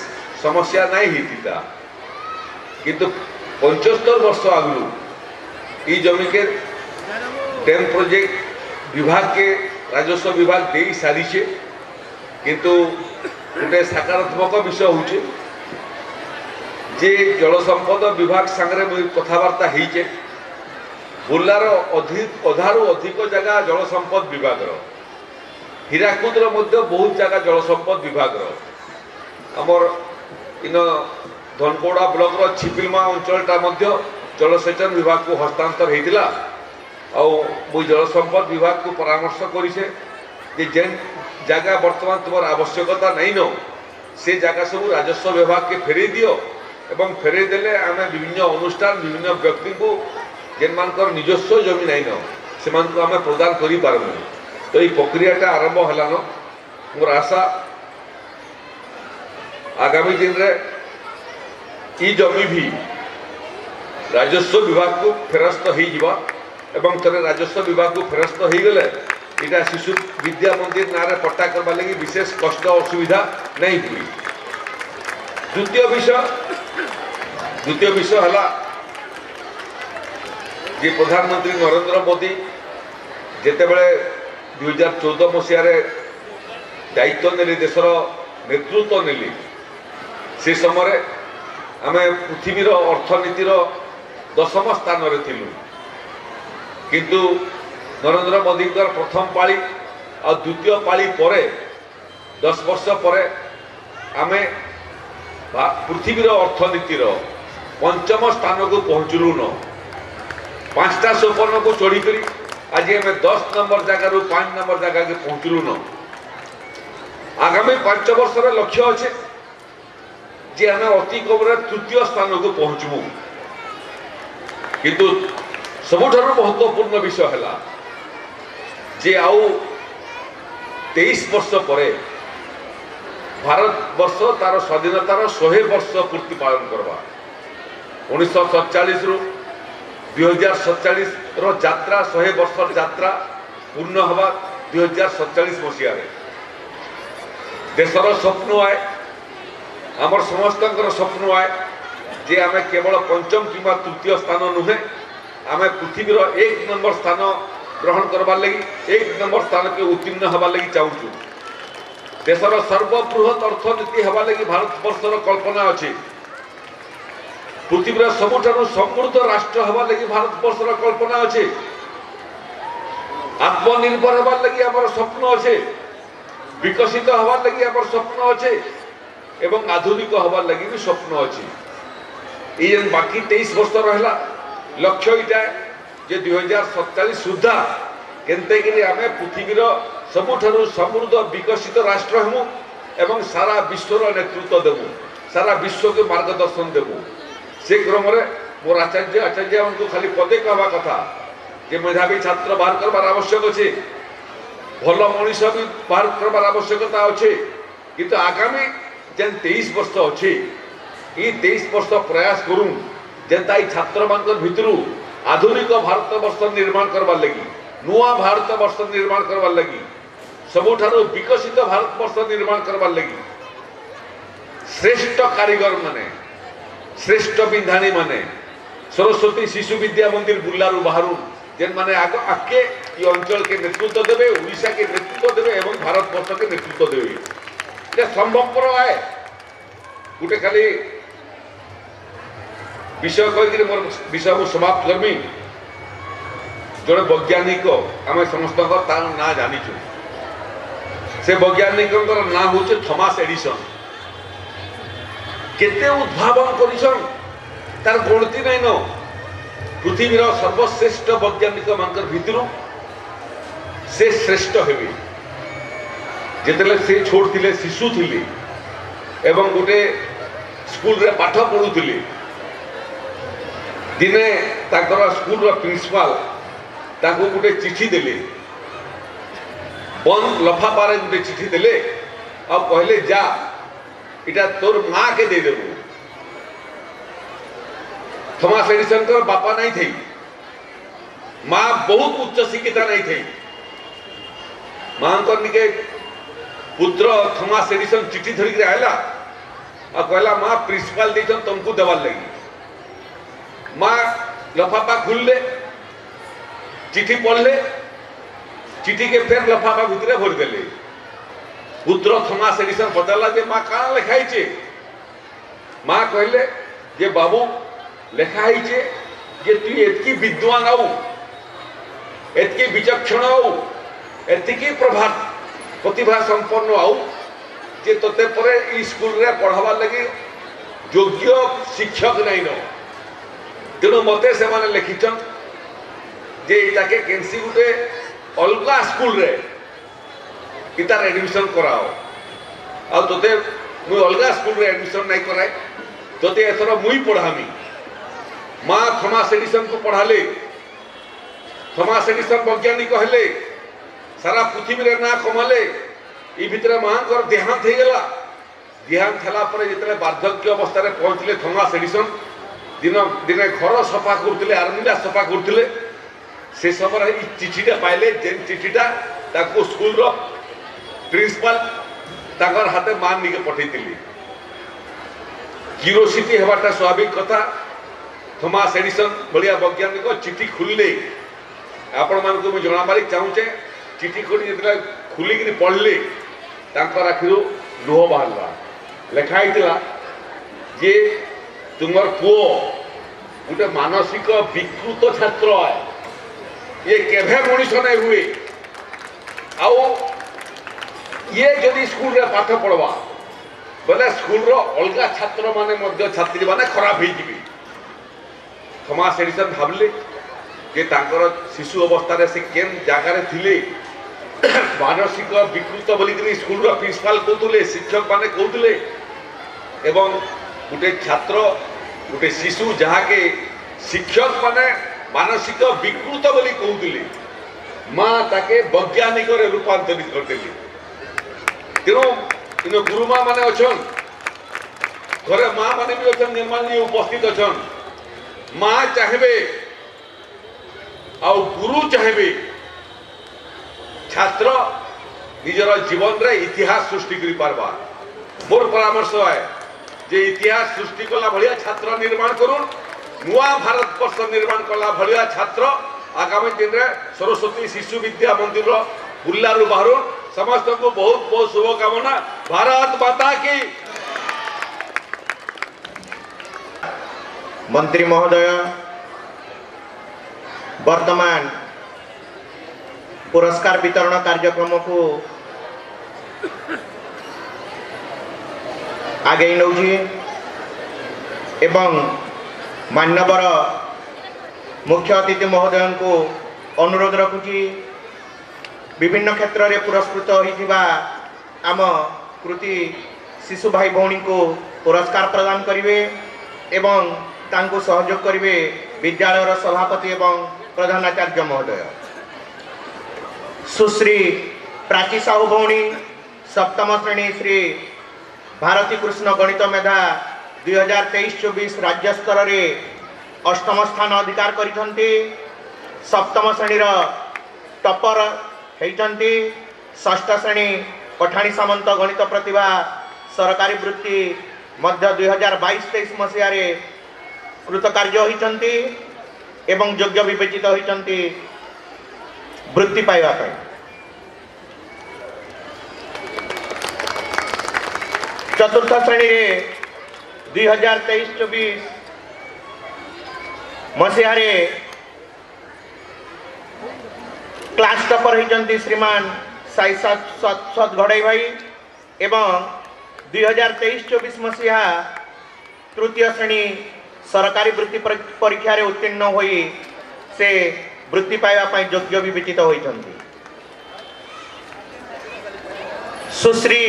समस्या नहीं होता, किंतु 75 वर्ष आगु ई जमी के डैम प्रोजेक्ट विभाग के राजस्व विभाग दे सारी छे, किंतु गोटे सकारात्मक विषय होचे जे जल संपद विभाग सांगरे कथबार्ता होइचे बुर्लार अधारू अधिक जगह जल संपद विभाग हीराकुदर बहुत जगह जल संपद विभाग आमर इन धनकोड़ा ब्लॉक छिपिलमा अंचलटा जलसेचन विभाग को हस्तांतर होता और जल संपद विभाग को परामर्श करें जेन जगह बर्तमान तुम आवश्यकता नहीं न से जगह सब राजस्व विभाग के फेरे दियो एवं फेरे देले आम विभिन्न अनुष्ठान विभिन्न व्यक्ति को जेन मानकर निजस्व जमी नहीं न से आम प्रदान कर पारमु। तो ये प्रक्रियाटा आरंभ है मोर आशा आगामी दिन रे ई जमी भी राजस्व विभाग को फेरस्त हो एवं थे राजस्व विभाग को फेरस्त हो गले इटा शिशु विद्या मंदिर ना रे पट्टा करवा लगी विशेष कष्ट असुविधा नहीं हुई। द्वितीय विषय है जे प्रधानमंत्री नरेंद्र मोदी जेते बेले 2014 मसीह दायित्व नेली देशर नेतृत्व नेली से समय आम पृथ्वीर अर्थनीतिर 10म स्थान रे थिलु, किंतु नरेंद्र मोदी प्रथम पाली और द्वितीय पाली परे 10 वर्ष पर आमे पृथ्वीर अर्थनीतिर 5म स्थान को पहुँचलु न 5टा सोपान को चढ़ी आज आम 10 नंबर जगार 5 नंबर जगह के पहुँचलु न। आगामी 5 वर्ष लक्ष्य अच्छे जे आम अति कम तृतीय स्थान को पहुँचबू, किंतु सबुठारु महत्वपूर्ण विषय है जे आउ 23 वर्ष पर भारत वर्ष तार स्वाधीनतार 100 वर्ष पूर्ति पालन करवा 1947 रु 2047 यात्रा 100 वर्ष यात्रा पूर्ण हवा 2047 मसीह देशर स्वप्न आए आमर समस्त स्वप्न आए जे आम केवल 5म किंवा तृतीय स्थान नुहे आम पृथ्वीर 1 नंबर स्थान ग्रहण करवार लगी 1 नंबर स्थान के उत्तीर्ण हवा लगी चाहूँ। देशर सर्वबृहत अर्थनीति हवा लगी भारत वर्षर कल्पना अच्छी, पृथ्वीर सबुठारु समृद्ध राष्ट्र हवा लगी भारत वर्षर कल्पना अच्छे, आत्मनिर्भर हवा लगी आमर स्वप्न अच्छे, विकसित हवा लगी आमर स्वप्न अच्छे এবং আধুনিক হবার লাগি भी স্বপ্ন আছে। এই যেন বাকি 23 বর্ষ রহলা লক্ষ্য এটা যে 2047 সুদ্ধা কেনতে গিয়ে আমি পৃথিবীর ସବୁଠାରୁ ସମୃଦ୍ଧ ବିକଶିତ ରାଷ୍ଟ୍ର ହେମୁ ଏବଂ ସାରା ବିଶ୍ୱର ନେତୃତ୍ୱ ଦେବୁ, ସାରା ବିଶ୍ୱକୁ ମାର୍ଗଦର୍ଶନ ଦେବୁ। ସେ କ୍ରମରେ ମୋର ଆଚାର୍ଯ୍ୟମାନଙ୍କୁ ଖାଲି ପଦେ କହିବା କଥା ଯେ ମେଧାବୀ ଛାତ୍ର ବାହାର କରବାର ଆବଶ୍ୟକ ଅଛି, ଭଲ ମଣିଷ ବି ବାହାର କରବାର ଆବଶ୍ୟକତା ଅଛି। କିନ୍ତୁ ଆଗାମୀ ଯେନ୍ 23 ବର୍ଷ ଅଛି, এই 23 ବର୍ଷ ପ୍ରୟାସ କରୁଁ ଯେନ୍ତା ଏଇ ଛାତ୍ରମାନଙ୍କର ଭିତରୁ ଆଧୁନିକ ଭାରତ ବର୍ଷ ନିର୍ମାଣ କରବାର ଲାଗି, ନୂଆ ଭାରତ ବର୍ଷ ନିର୍ମାଣ କରବାର ଲାଗି, ସବୁଠାରୁ ବିକଶିତ ଭାରତ ବର୍ଷ ନିର୍ମାଣ କରବାର ଲାଗି ଶ୍ରେଷ୍ଠ କାରିଗର ମାନେ, ଶ୍ରେଷ୍ଠ ବିନ୍ଧାଣୀ ମାନେ ସରସ୍ୱତୀ ଶିଶୁ ବିଦ୍ୟା ମନ୍ଦିର ବୁର୍ଲାରୁ ବାହାରୁ ଯେନ୍ମାନେ ଆଗକେ এই অঞ্চলকে নেতৃত্ব দেবে, ওড়িশাকে নেতৃত্ব দেবে এবং ভারতবর্ষকে নেতৃত্ব দেবে। এটা সম্ভবপর হয়। গোটে খালি বিষয় কইকি মোর বিষয় মু সমাপ্ত করমি। জনে বৈজ্ঞানিক আমি সমস্ত তার না জানিছু। সে বৈজ্ঞানিকଙ୍କର নাম হচ্ছে থমাস এডিসন। কেতে উদ্ভাবন করিছন তার গণতি নাই ন। পৃথিবীর সর্বশ্রেষ্ঠ বৈজ্ঞানিক মানকর ভিতরু সে শ্রেষ্ঠ হেবে। যেতলে সে ছোট ଥିଲେ, শিশু ଥିଲେ এবং গোটে স্কুলরে পাঠ পড়ুଥିଲେ, দিনে তাଙ୍କର স্কুলর প্রিন্সিপাল তাকে গোটে চিঠি দেলে, বন্ধ লফাফারে গোটে চিঠি দেলে আর কহিলে যা এটা তোর মাকে দিয়ে দেব। থমাস এডিসনଙ୍କର বাপা নাই থাই, মা বহুত উচ্চ শিক্ষিতা নাই থাই। মাঙ্কর নিকে পুত্র থমাস এডিসন চিঠি ধরিকি আইলা আর কহিলা মা প্রিন্সিপাল দিয়েছেন তোমাকে দেবার লাগি। মা লফাফা খুললে, চিঠি পড়লে, চিঠিকে ফের লফাফা ভিতরে ভরি দেলে। পুত্র থমাস এডিসন বদলা যে মা কানা লেখা হয়েছে? মা কহিলে যে বাবু লেখা হয়েছে যে তুই এতকি বিদ্বান আউ, এতকি বিচক্ষণ আউ, এতকি প্রতিভা সম্পন্ন আউ যে তোতে পরে এই স্কুলরে পড়াবার লাগি যোগ্য শিক্ষক নাই ন। তেণু মতে সেমানে লেখিছন যে এটাকে কেনসি গোটে অলগা স্কুলরে ইতার এডমিশন করাও। আর তোতে মুই অলগা স্কুলরে এডমিশন নাই করাই, তোতে এথর মুই পড়ামি। মা থমাস এডিসন কু পড়ালে, থমাস এডিসন বৈজ্ঞানিক হেলে, সারা পৃথিবীরে না কমালে। এই ভিতরে মাঙ্কর দেহান্ত হয়ে গেলা। দেহান্ত হেলা পরে যেতলে বার্ধক্য অবস্থায় পৌঁছলে থমাস এডিসন দিনে ঘর সফা করুলে, আর্মিলা সফা করুলে। সে সময় এই চিঠিটা পাইলে, যে চিঠিটা তাকে স্কুলর প্রিন্সিপাল তাঙ্কর হাতে মান নিকে পঠাইলে। কিউরিওসিটি হবাটা স্বাভাবিক কথা। থমাস এডিসন ভলিয়া বৈজ্ঞানিক চিঠি খুললে আপন মানুষ মু জনাবারি চাহুছে। চিঠি খুলি যেতলে খুলিকি পড়লে তাঙ্কর আখিরু লুহ বাহারা। লেখা হয়েছিল যে তোমার পুଅ গোটে মানসিক বিকৃত ছাত্র হয়, ইয়ে কেভে মଣିষ নাই হুয়ে। আউ ইয়ে যদি স্কুলরে পাঠ পড়বা বলে স্কুলর অলগা ছাত্র মানে মধ্য ছাত্রী মানে খারাপ হয়ে যাবে। থমাস এডিসন ভাবলে যে তাঙ্কর শিশু অবস্থায় সে কেন জায়গায় থিলে, মানসিক বিকৃত বলিকি স্কুলর প্রিন্সিপাল কৌলে, শিক্ষক মানে কৌলে। এবং গোটে ছাত্র, গোটে শিশু যাহাকে শিক্ষক মানে মানসিক বিকৃত বলি কৌলে, মা তাকে বৈজ্ঞানিকরে রূপান্তরিত করদেলে। তেণু গুরুমা মানে অছন, ঘরে মা মানে বি অছন, নির্মাণ নিয়ে উপস্থিত অছন। মা চাহিবে আর গুরু চাহিবে ছাত্র নিজের জীবনরে ইতিহাস সৃষ্টি করে পারবা। মোর পরামর্শ হয় যে ইতিহাস সৃষ্টি কলা ভলিয়া ছাত্র নির্মাণ করুন, নূয়া ভারতবর্ষ নির্মাণ কলা ভলিয়া ছাত্র আগামী দিনে সরস্বতী শিশু বিদ্যা মন্দির বুর্লারু বাহারুন। সমস্ত বহুত বহুত শুভকামনা। ভারত মাতা কি। मंत्री महोदय वर्तमान पुरस्कार वितरण कार्यक्रम को आगे नौछि एवं मान्यवर मुख्य अतिथि महोदय को अनुरोध रखुछि विभिन्न क्षेत्र में पुरस्कृत होइथिबा आम कृति शिशु भाई भौणी को पुरस्कार प्रदान करिवे एवं तांको सहयोग करिवे विद्यालय सभापति एवं प्रधानाचार्य महोदय। सुश्री प्राची साहू भौणी सप्तम श्रेणी श्री भारती कृष्ण गणित मेधा 2023-24 राज्य स्तर में अष्टम स्थान अधिकार करिसंती। सप्तम श्रेणी टपर होइचंती। षष्ठ श्रेणी पठाणी सामंत गणित प्रतिभा सरकारी वृत्ति मध्य 2022-23 मसीह कृतकार्य होइचंती एवं योग्य विवेचित होइचंती वृत्ति पाइबा पाई। चतुर्थ श्रेणी रे 2023-24 मसीह क्लास टपर होइचंती श्रीमान साई सत घड़ई भाई एवं 2023-24 मसीहा तृतीय श्रेणी सरकारी वृत्ति परीक्षा रे उत्तीर्ण होई से वृत्ति पाइबा पाई योग्य विवेचित होइचंती। सुश्री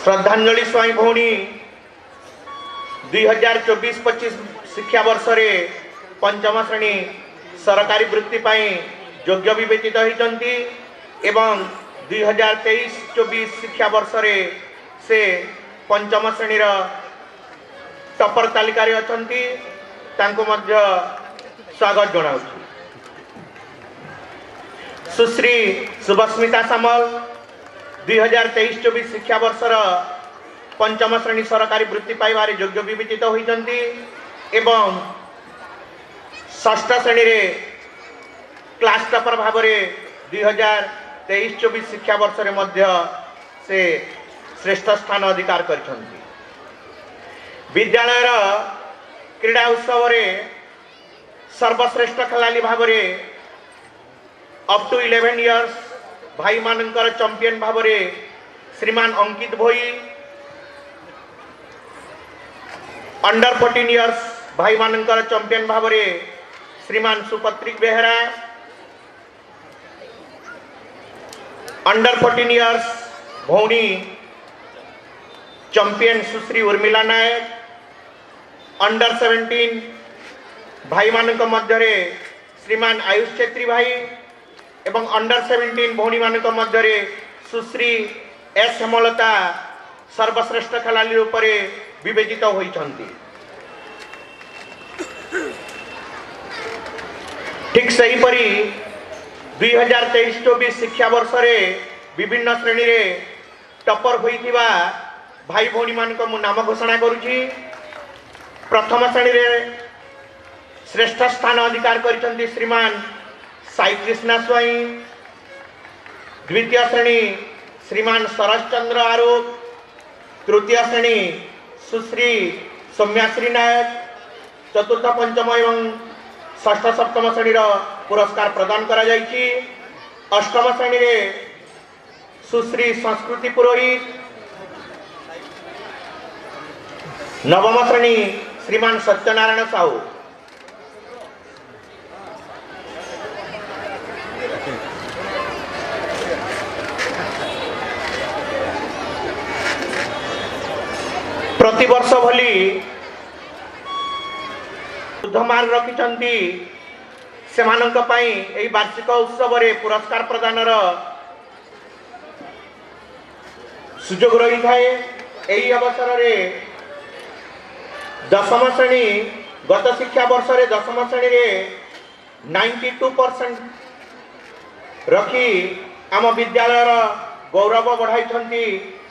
श्रद्धांजलि स्वाई भौणी 2024-25 शिक्षा वर्ष रे पंचम श्रेणी सरकारी वृत्ति पाई योग्य विवेचित होइचंती एवं 2023-24 शिक्षा वर्ष रे से पंचम श्रेणी टपर तालिका अछंती तांको मध्य स्वागत जनाउछि। सुश्री सुभस्मिता सामल 2023-24 शिक्षा वर्षर पंचम श्रेणी सरकारी वृत्ति पाइबार योग्य विवेचित होइचंती एवं षष्ठ श्रेणी रे क्लास टपर भाव 2023-24 शिक्षा वर्ष रे मध्य से श्रेष्ठ स्थान अधिकार करिसंती। विद्यालय क्रीड़ा उत्सव रे सर्वश्रेष्ठ खेलाड़ी भाव अप टू 11 इयर्स भाई मानकर चैंपियन भाव श्रीमान अंकित भोई, अंडर 14 इयर्स भाई मानकर चैंपियन भाव श्रीमान सुपत्रिक बेहरा, अंडर 14 इयर्स भौणी चैंपियन सुश्री उर्मिला नायक, अंडर 17 भाई मानक मध्य श्रीमान आयुष छेत्री भाई एवं अंडर 17 भौणी मानक मध्य सुश्री एस हेमलता सर्वश्रेष्ठ खेलाड़ी रूप विवेचित होइछंती। ठीक सेहीपरि 2023-24 शिक्षा वर्ष रे विभिन्न श्रेणी रे टपर होइथिबा भाई भौणी मानक मु नाम घोषणा करुछि। प्रथम श्रेणी रे श्रेष्ठ स्थान अधिकार करिसंती श्रीमान साई कृष्णा स्वाई, द्वितीय श्रेणी श्रीमान शरद चंद्र आरोप, तृतीय श्रेणी सुश्री सौम्याश्री नायक, चतुर्थ पंचम एवं षष्ठ सप्तम श्रेणी पुरस्कार प्रदान करा जाइछि। अष्टम श्रेणी रे सुश्री संस्कृति पुरोहित, नवम श्रेणी श्रीमान सत्यनारायण साहू, प्रतिवर्ष भली बुधमार रखिछंती सेमानंक पई एई वार्षिक उत्सव रे पुरस्कार प्रदानर सुजोग रही थाए। एई अवसर रे दशम श्रेणी गत शिक्षा वर्ष रे दशम श्रेणी रे 92% रखी आम विद्यालय गौरव बढ़ाई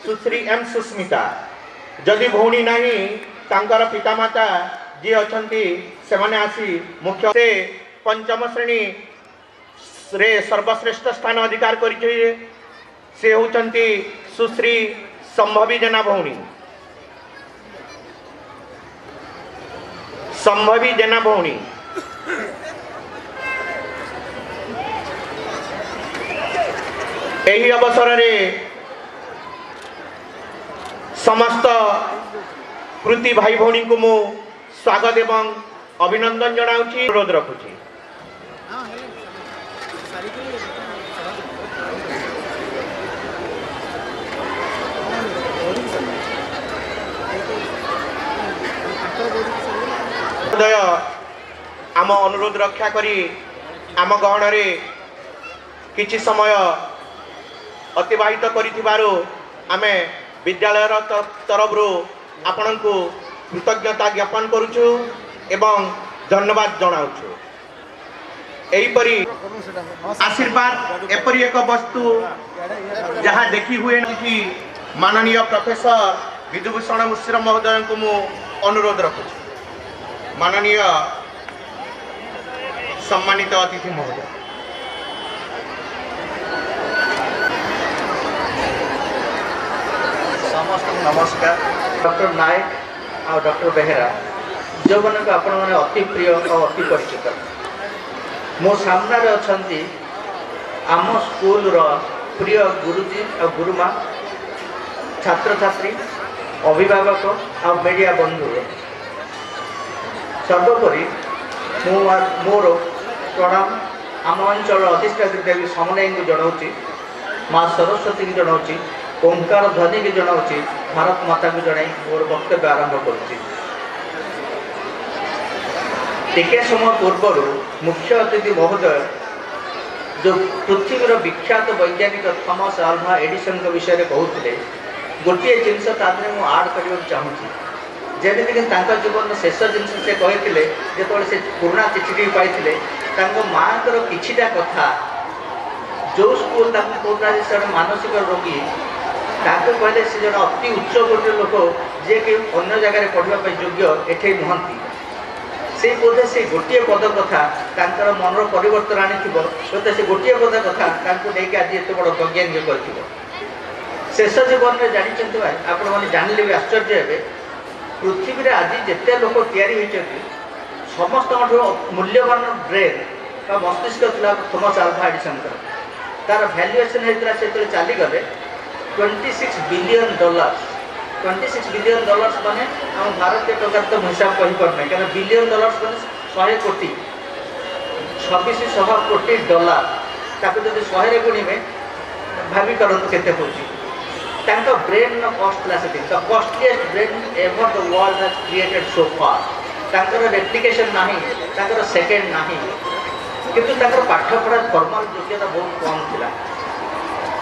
सुश्री एम सुस्मिता। जदि भौणी नहीं तांकर पितामाता जी अछंती सेमाने आसी मुख्य से पंचम श्रेणी रे सर्वश्रेष्ठ स्थान अधिकार करिछि। से होचंती सुश्री संभवी जेना भौणी, संभवी जेना भौणी। एही अवसर रे समस्त कृति भाई भौणी को मु स्वागत एवं अभिनंदन जनाऊँगी अनुरोध रखुची। महोदय आम अनुरोध रक्षा करी आम गहणरे किछि समय अतिबाहित करिथिबारु आमे विद्यालय तरफ आपण को कृतज्ञता ज्ञापन करुछु एवं धन्यवाद जनाऊछु। एहीपरि आशीर्वाद एपरि एक वस्तु जहाँ देखी हुए कि माननीय प्रोफेसर विधुभूषण मिश्र महोदय को मु अनुरोध रखुछु। माननीय सम्मानित अतिथि महोदय, समस्त नमस्कार। डॉक्टर नायक और डॉक्टर बेहेरा जो मन को आपण मैंने अति प्रिय और अति परिचित मो सामने अच्छा आम स्कूल प्रिय गुरुजी और गुरुमा छात्र छात्री अभिभावक और मीडिया बंधु सर्वोपरि मोर प्रणाम आम अंचल अधिष्ठात्री देवी समन्वय को जनाऊँगी, माँ सरस्वती की जनाऊँगी, ओंकार ध्वनि की जनाऊँगी, भारत माता को जन मोर वक्तव्य आरंभ करुच्ची। टिके समय पूर्व मुख्य अतिथि महोदय जो पृथ्वीर विख्यात वैज्ञानिक थॉमस अल्वा एडिसन विषय में कहते गोटे जिनस तादे मुझे आड करने चाहूँगी जमीक जीवन शेष जिन से कहते जो से पुराणा चिठी पाई माँ किछिटा कथा जो स्कूल कहना से मानसिक रोगी कहले से जन अति उच्च कोटि लोक जे कि अन्य जगह पढ़ाई योग्य एठे नुहति से बोधे से गोटे पद कथा मनर परिवर्तन आनी से गोटे पद कथा लेकिन आज एत बड़ वैज्ञानिक कर शेष जीवन में जानते आपण मैंने जानले भी आश्चर्य हे पृथ्वी आज जिते लोक या समस्त मूल्यवान ब्रेन का मस्तिष्क था थॉमस अल्वा एडिसन तार भैल्युएसन होता से चलीगले $26 बिलियन 26 बिलियन डॉलर्स माने हम भारतीय टकर तो हिसाब कहीपरना क्या बिलियन डॉलर्स माने 100 कोटी 2600 कोटी डॉलर ताको जब 100 गुणिमे भाभी करंतु केते होची तांका ब्रेन न कॉस्ट ला setting the costliest brain ever the world has created so far तांकर रेप्लिकेशन नाही तांकर सेकंड नाही किंतु तांकर पाठ पढ़ा फॉर्मल योग्यता बहुत कम थिला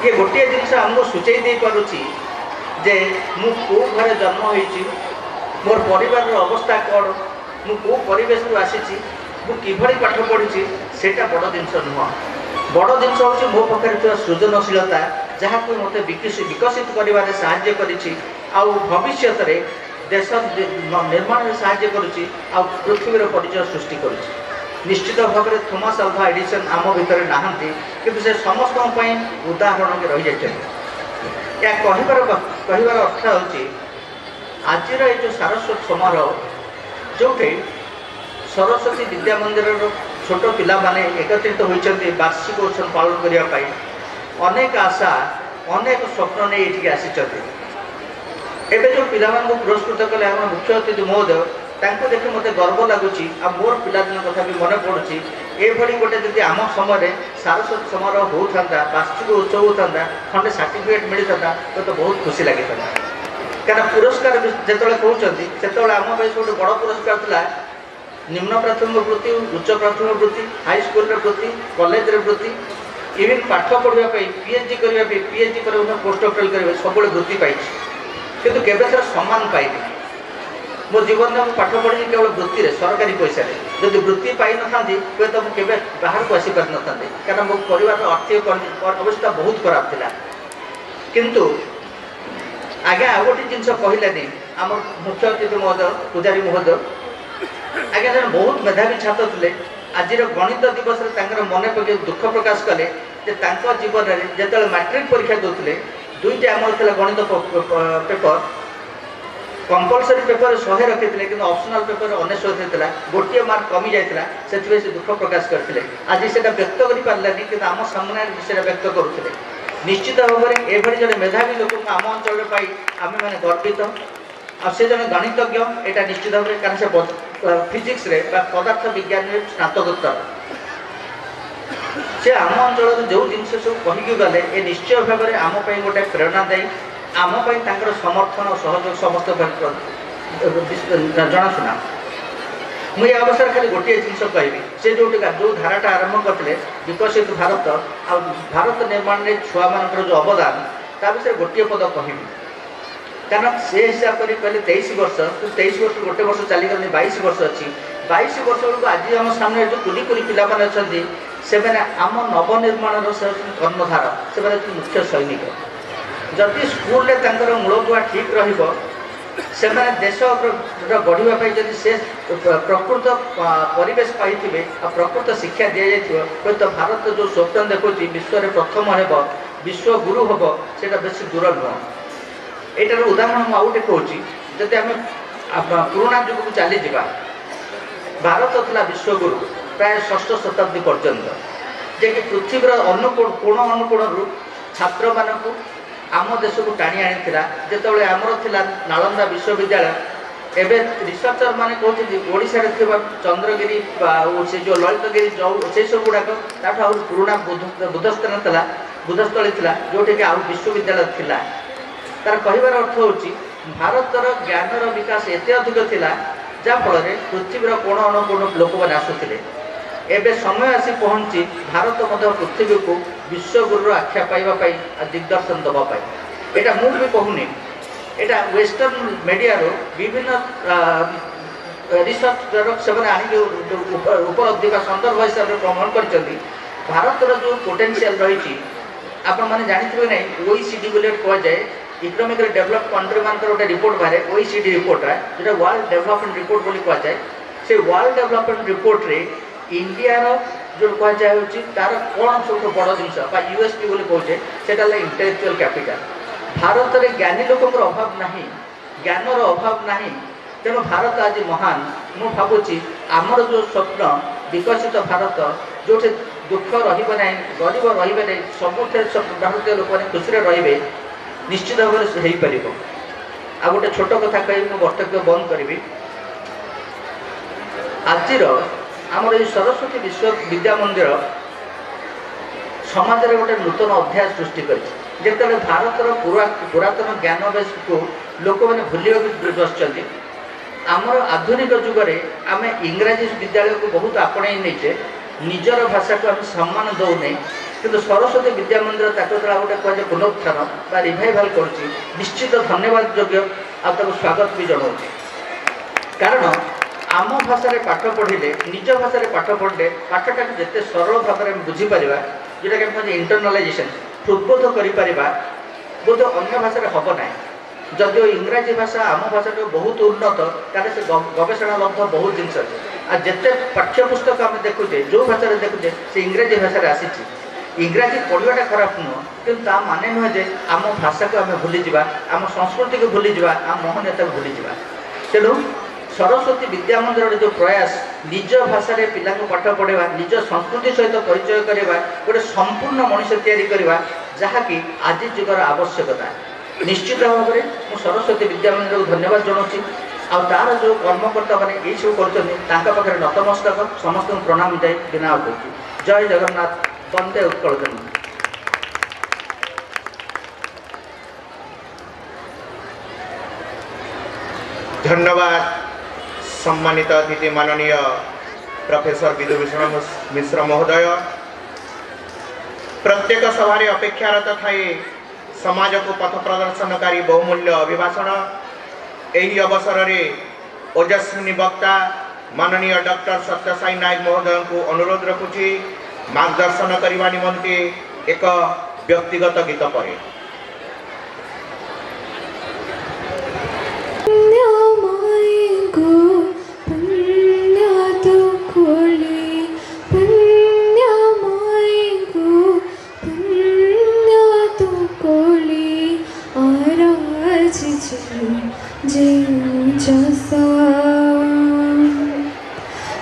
ये गोटे जिनस हमको सूचई दे पारुची जे मु को घरे जन्म होईची मोर परिवार अवस्था कौन मु को परिवेश रु आसीची मु किभଳି पाठ पढ़ी सेटा बड़ जिनस नुह बड़ जिनस होची मो पाखरे थिबा सृजनशीलता जहाँ को मते विकसित करिवारे सहाय्य करिछि आ भविष्य रे देश निर्माण में सहाय्य करुछि आ पृथ्वीर परिचय सृष्टि करुछि। निश्चित भाव में थॉमस अल्वा एडिसन आम भितर नहांती किंतु से समस्त उदाहरण के रही जाते या कहबार अर्थ हूँ आज जो सारस्वत समारोह जो सरस्वती विद्या मंदिर छोट पिला माने एकत्रित होती वार्षिक उत्सव पालन करने अनेक आशा अनेक स्वप्न नहीं ये आसी एवं जो पिला पुरस्कृत कले आम मुख्य अतिथि महोदय तांको देखि मते गर्व लगुची आ मोर पिलादिन कथा भी मन पड़ुची एभली गोटे जदि आम समय सारस्वत समारोह होता वार्षिक उत्सव होता खंडे सर्टिफिकेट मिलता तो बहुत खुशी लगी था क्या पुरस्कार जो कहते से आम गोटे बड़ पुरस्कार था निम्न प्राथमिक वृत्ति उच्च प्राथमिक वृत्ति हाई स्कूल वृत्ति कॉलेज वृत्ति इवन पाठ पढ़ाई पीएचडी करने पीएचडी कर पोस्ट डॉक्टरल करेंगे सब वृत्ति पाई किंतु केवे सम्मान पाई मो जीवन में पाठ पढ़ी केवल वृत्ति सरकारी पैसा जब वृत्ति पाई न था तो मुझे बाहर को आसी पारि न था क्या मो परिवार आर्थिक अवस्था बहुत खराब था किंतु आज्ञा आ गोटे जिन कहलानी आम मुख्य अतिथि महोदय पूजारी महोदय आज्ञा जन बहुत मेधावी छात्र थे आज गणित दिवस मन पके दुख प्रकाश कले जीवन में जो मैट्रिक परीक्षा दूसरे दुईटे आम गणित पेपर कंपलसरी पेपर 100 रखी कि ऑप्शनल पेपर 99 गोटे मार्क कमी जाता से दुख प्रकाश करते आज से व्यक्त कर पारानी कि आम सामने से व्यक्त करुले निश्चित भाव में एभली जड़े मेधावी लोक आम अंचल पाई आम मैंने गर्वित आ से जन गणितज्ञ यहाँ निश्चित भाव में कारण से फिजिक्स रे पदार्थ विज्ञान में स्नातकोत्तर से आम अंचल जो जिनस सब कहीकि गले ये निश्चय भाव में आम गोटे प्रेरणादायी आम समर्थन और सहयोग समस्त जनाशुना मुझे अवसर खाली गोटे जिनस कहि से जो धाराटा आरंभ करते विकसित भारत आ भारत निर्माण में छुआ मान जो अवदान ता विषय गोटे पद कहि कारण से हिसाब कर कहले 23 वर्ष 23 वर्ष गोटे वर्ष चलीगले 22 वर्ष अच्छी 22 वर्ष बेलू आज आम सामने जो कुली कुली पिला माने अछंती से माने आम नवनिर्माण कर्णधार से माने मुख्य सैनिक जदि स्कूल रे तांकर मूलदुआ ठीक रहिबो से माने देश गढ़ा जदि से प्रकृत परिवेश पाइथिबे आ प्रकृत शिक्षा दि जाइथिबो कोइ तो भारत जो स्वप्न देखुची विश्व रे प्रथम हेबो विश्व गुरु हेबो सेटा बेसी दूर नुह एटार उदाहरण मु आउटे कहूँ जदि आम पुराणा जुग को चली जावा भारत था विश्वगुरु प्राय 6ष्ठ शताब्दी पर्यंत जे कि पृथ्वीर अनुकूल कोण अनुकूल छात्र मानक आम देश को टाणी आनी जिते आमर थिला नालंदा विश्वविद्यालय एवं रिसर्चर मैंने कहते ओडिशा रे थिबा चंद्रगिरी से जो ललितगिरी जो से सब गुड़ाक पुराणा बुद्धस्थान था बुद्धस्थली था जोटि कि आउ विश्वविद्यालय थिला तार कहबार अर्थ होची भारतर ज्ञानर विकास एते अधिक थिला जाफल पृथ्वीर कोण अनुकोण लोक मैंने आसुले एवं समय आसी पहुँची भारत पृथ्वी को विश्वगुरु आख्या पाइबाई दिग्दर्शन दवापाई यहाँ मुझे कहूनी यहाँ वेस्टर्न मीडिया विभिन्न रिसर्चर से उपलब्धि संदर्भ हिसाब से प्रमाण कर भारतर जो पोटेंशियल रही आपण मैंने जानते ना OECD बोले कहुए इकोनॉमिकली डेवलप कंट्री मान गोटे रिपोर्ट बाहर OECD रिपोर्ट जो वर्ल्ड डेवलपमेंट रिपोर्ट बोली कहुए से वर्ल्ड डेवलपमेंट रिपोर्ट रे इंडिया जो कहुए तार कौन सब बड़ जिनस USP बोली कहे से इंटेलेक्चुअल कैपिटल भारत में ज्ञानी लोक अभाव ना ज्ञानर अभाव ना तेणु भारत आज महान मु भावुची आमर जो स्वप्न विकसित भारत जो दुख रही ना गरीब रही ना सब भारतीय लोक खुशी रे निश्चित भाव में हो पार आ गोटे छोट कथा कही मुझे वक्तव्य बंद करी आज आमर ये सरस्वती विश्व विद्या मंदिर समाज रे गोटे नूतन अध्याय सृष्टि कर भारतर पुरातन ज्ञान बेस को लोक मैंने भूल बसुँच आमर आधुनिक जुगरे आम इंग्राजी विद्यालय को बहुत आपणे नहीं निजर भाषा को आम सम्मान दौने किंतु सरस्वती विद्या मंदिर ताको गोटे कहे पुनरुत्थान बा रिभाइवाल करुच्ची निश्चित धन्यवाद योग्य आपको स्वागत भी जनाऊँ कारण आम भाषा पाठ पढ़े निज भाषा पाठ पढ़ले पाठटा जिते सरल भाव में बुझीपर जोटा कि कहे इंटरनालाइजेसन हृदबोध कर बोध अन्य भाषा हम ना जदिव इंग्राजी भाषा आम भाषा बहुत उन्नत तार से गवेषणा लब्ध बहुत जिनस अच्छे आ जिते पाठ्यपुस्तक आम देखुचे जो भाषा देखुचे से इंग्राजी भाषा आसी इंग्राजी पढ़ाटा खराब नुह कि माने नुहे जे आम भाषा को आम भूलीजा आम संस्कृति को भूलीजा आम महानता को भूलीजा तेणु सरस्वती विद्या मंदिर जो प्रयास निज भाषा पिला पाठ पढ़ा निज संस्कृति सहित परिचय करवा गोटे संपूर्ण मनुष्य तैयारी करवा जहाँकि आज जुगर आवश्यकता निश्चित भाव में मुझे सरस्वती विद्या मंदिर को धन्यवाद जनाऊँ आ तार जो कर्मकर्ता मैंने ये सब कर नतमस्तक समस्त प्रणाम जाए बिना उठूँ जय जगन्नाथ वंदे उत्कल जन्म धन्यवाद सम्मानित अतिथि माननीय प्रोफेसर विधुभूषण मिश्र महोदय प्रत्येक सभारे अपेक्षारत थाए समाज को पथ प्रदर्शनकारी बहुमूल्य अभिभाषण एही अवसर में ओजस्विनी वक्ता माननीय डॉक्टर सत्यसाई नायक महोदय को अनुरोध रखुची मार्गदर्शन करने निमंते एक व्यक्तिगत गीत पर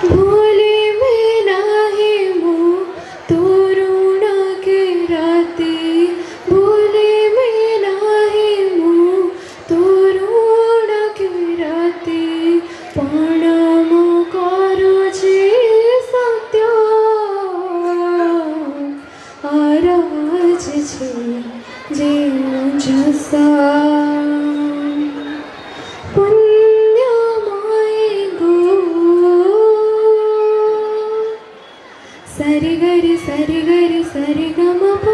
भोले में नाही मो तोरुण के राती सरि गरि सरि गम प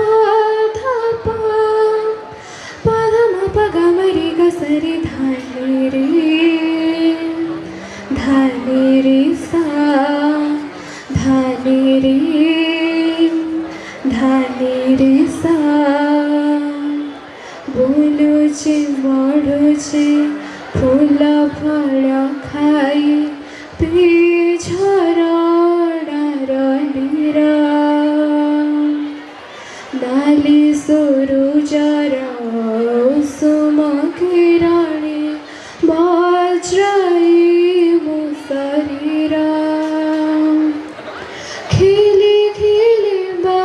ध प ध म प ग म रे ग सरि धानि रे सा धानि रे सा बोलुचे बढ़ुचे फूल फल खाई पी झरणार नीरा नाली सुरुजर सुम किरणी वज्रई मो शरीरा खिली खिली बा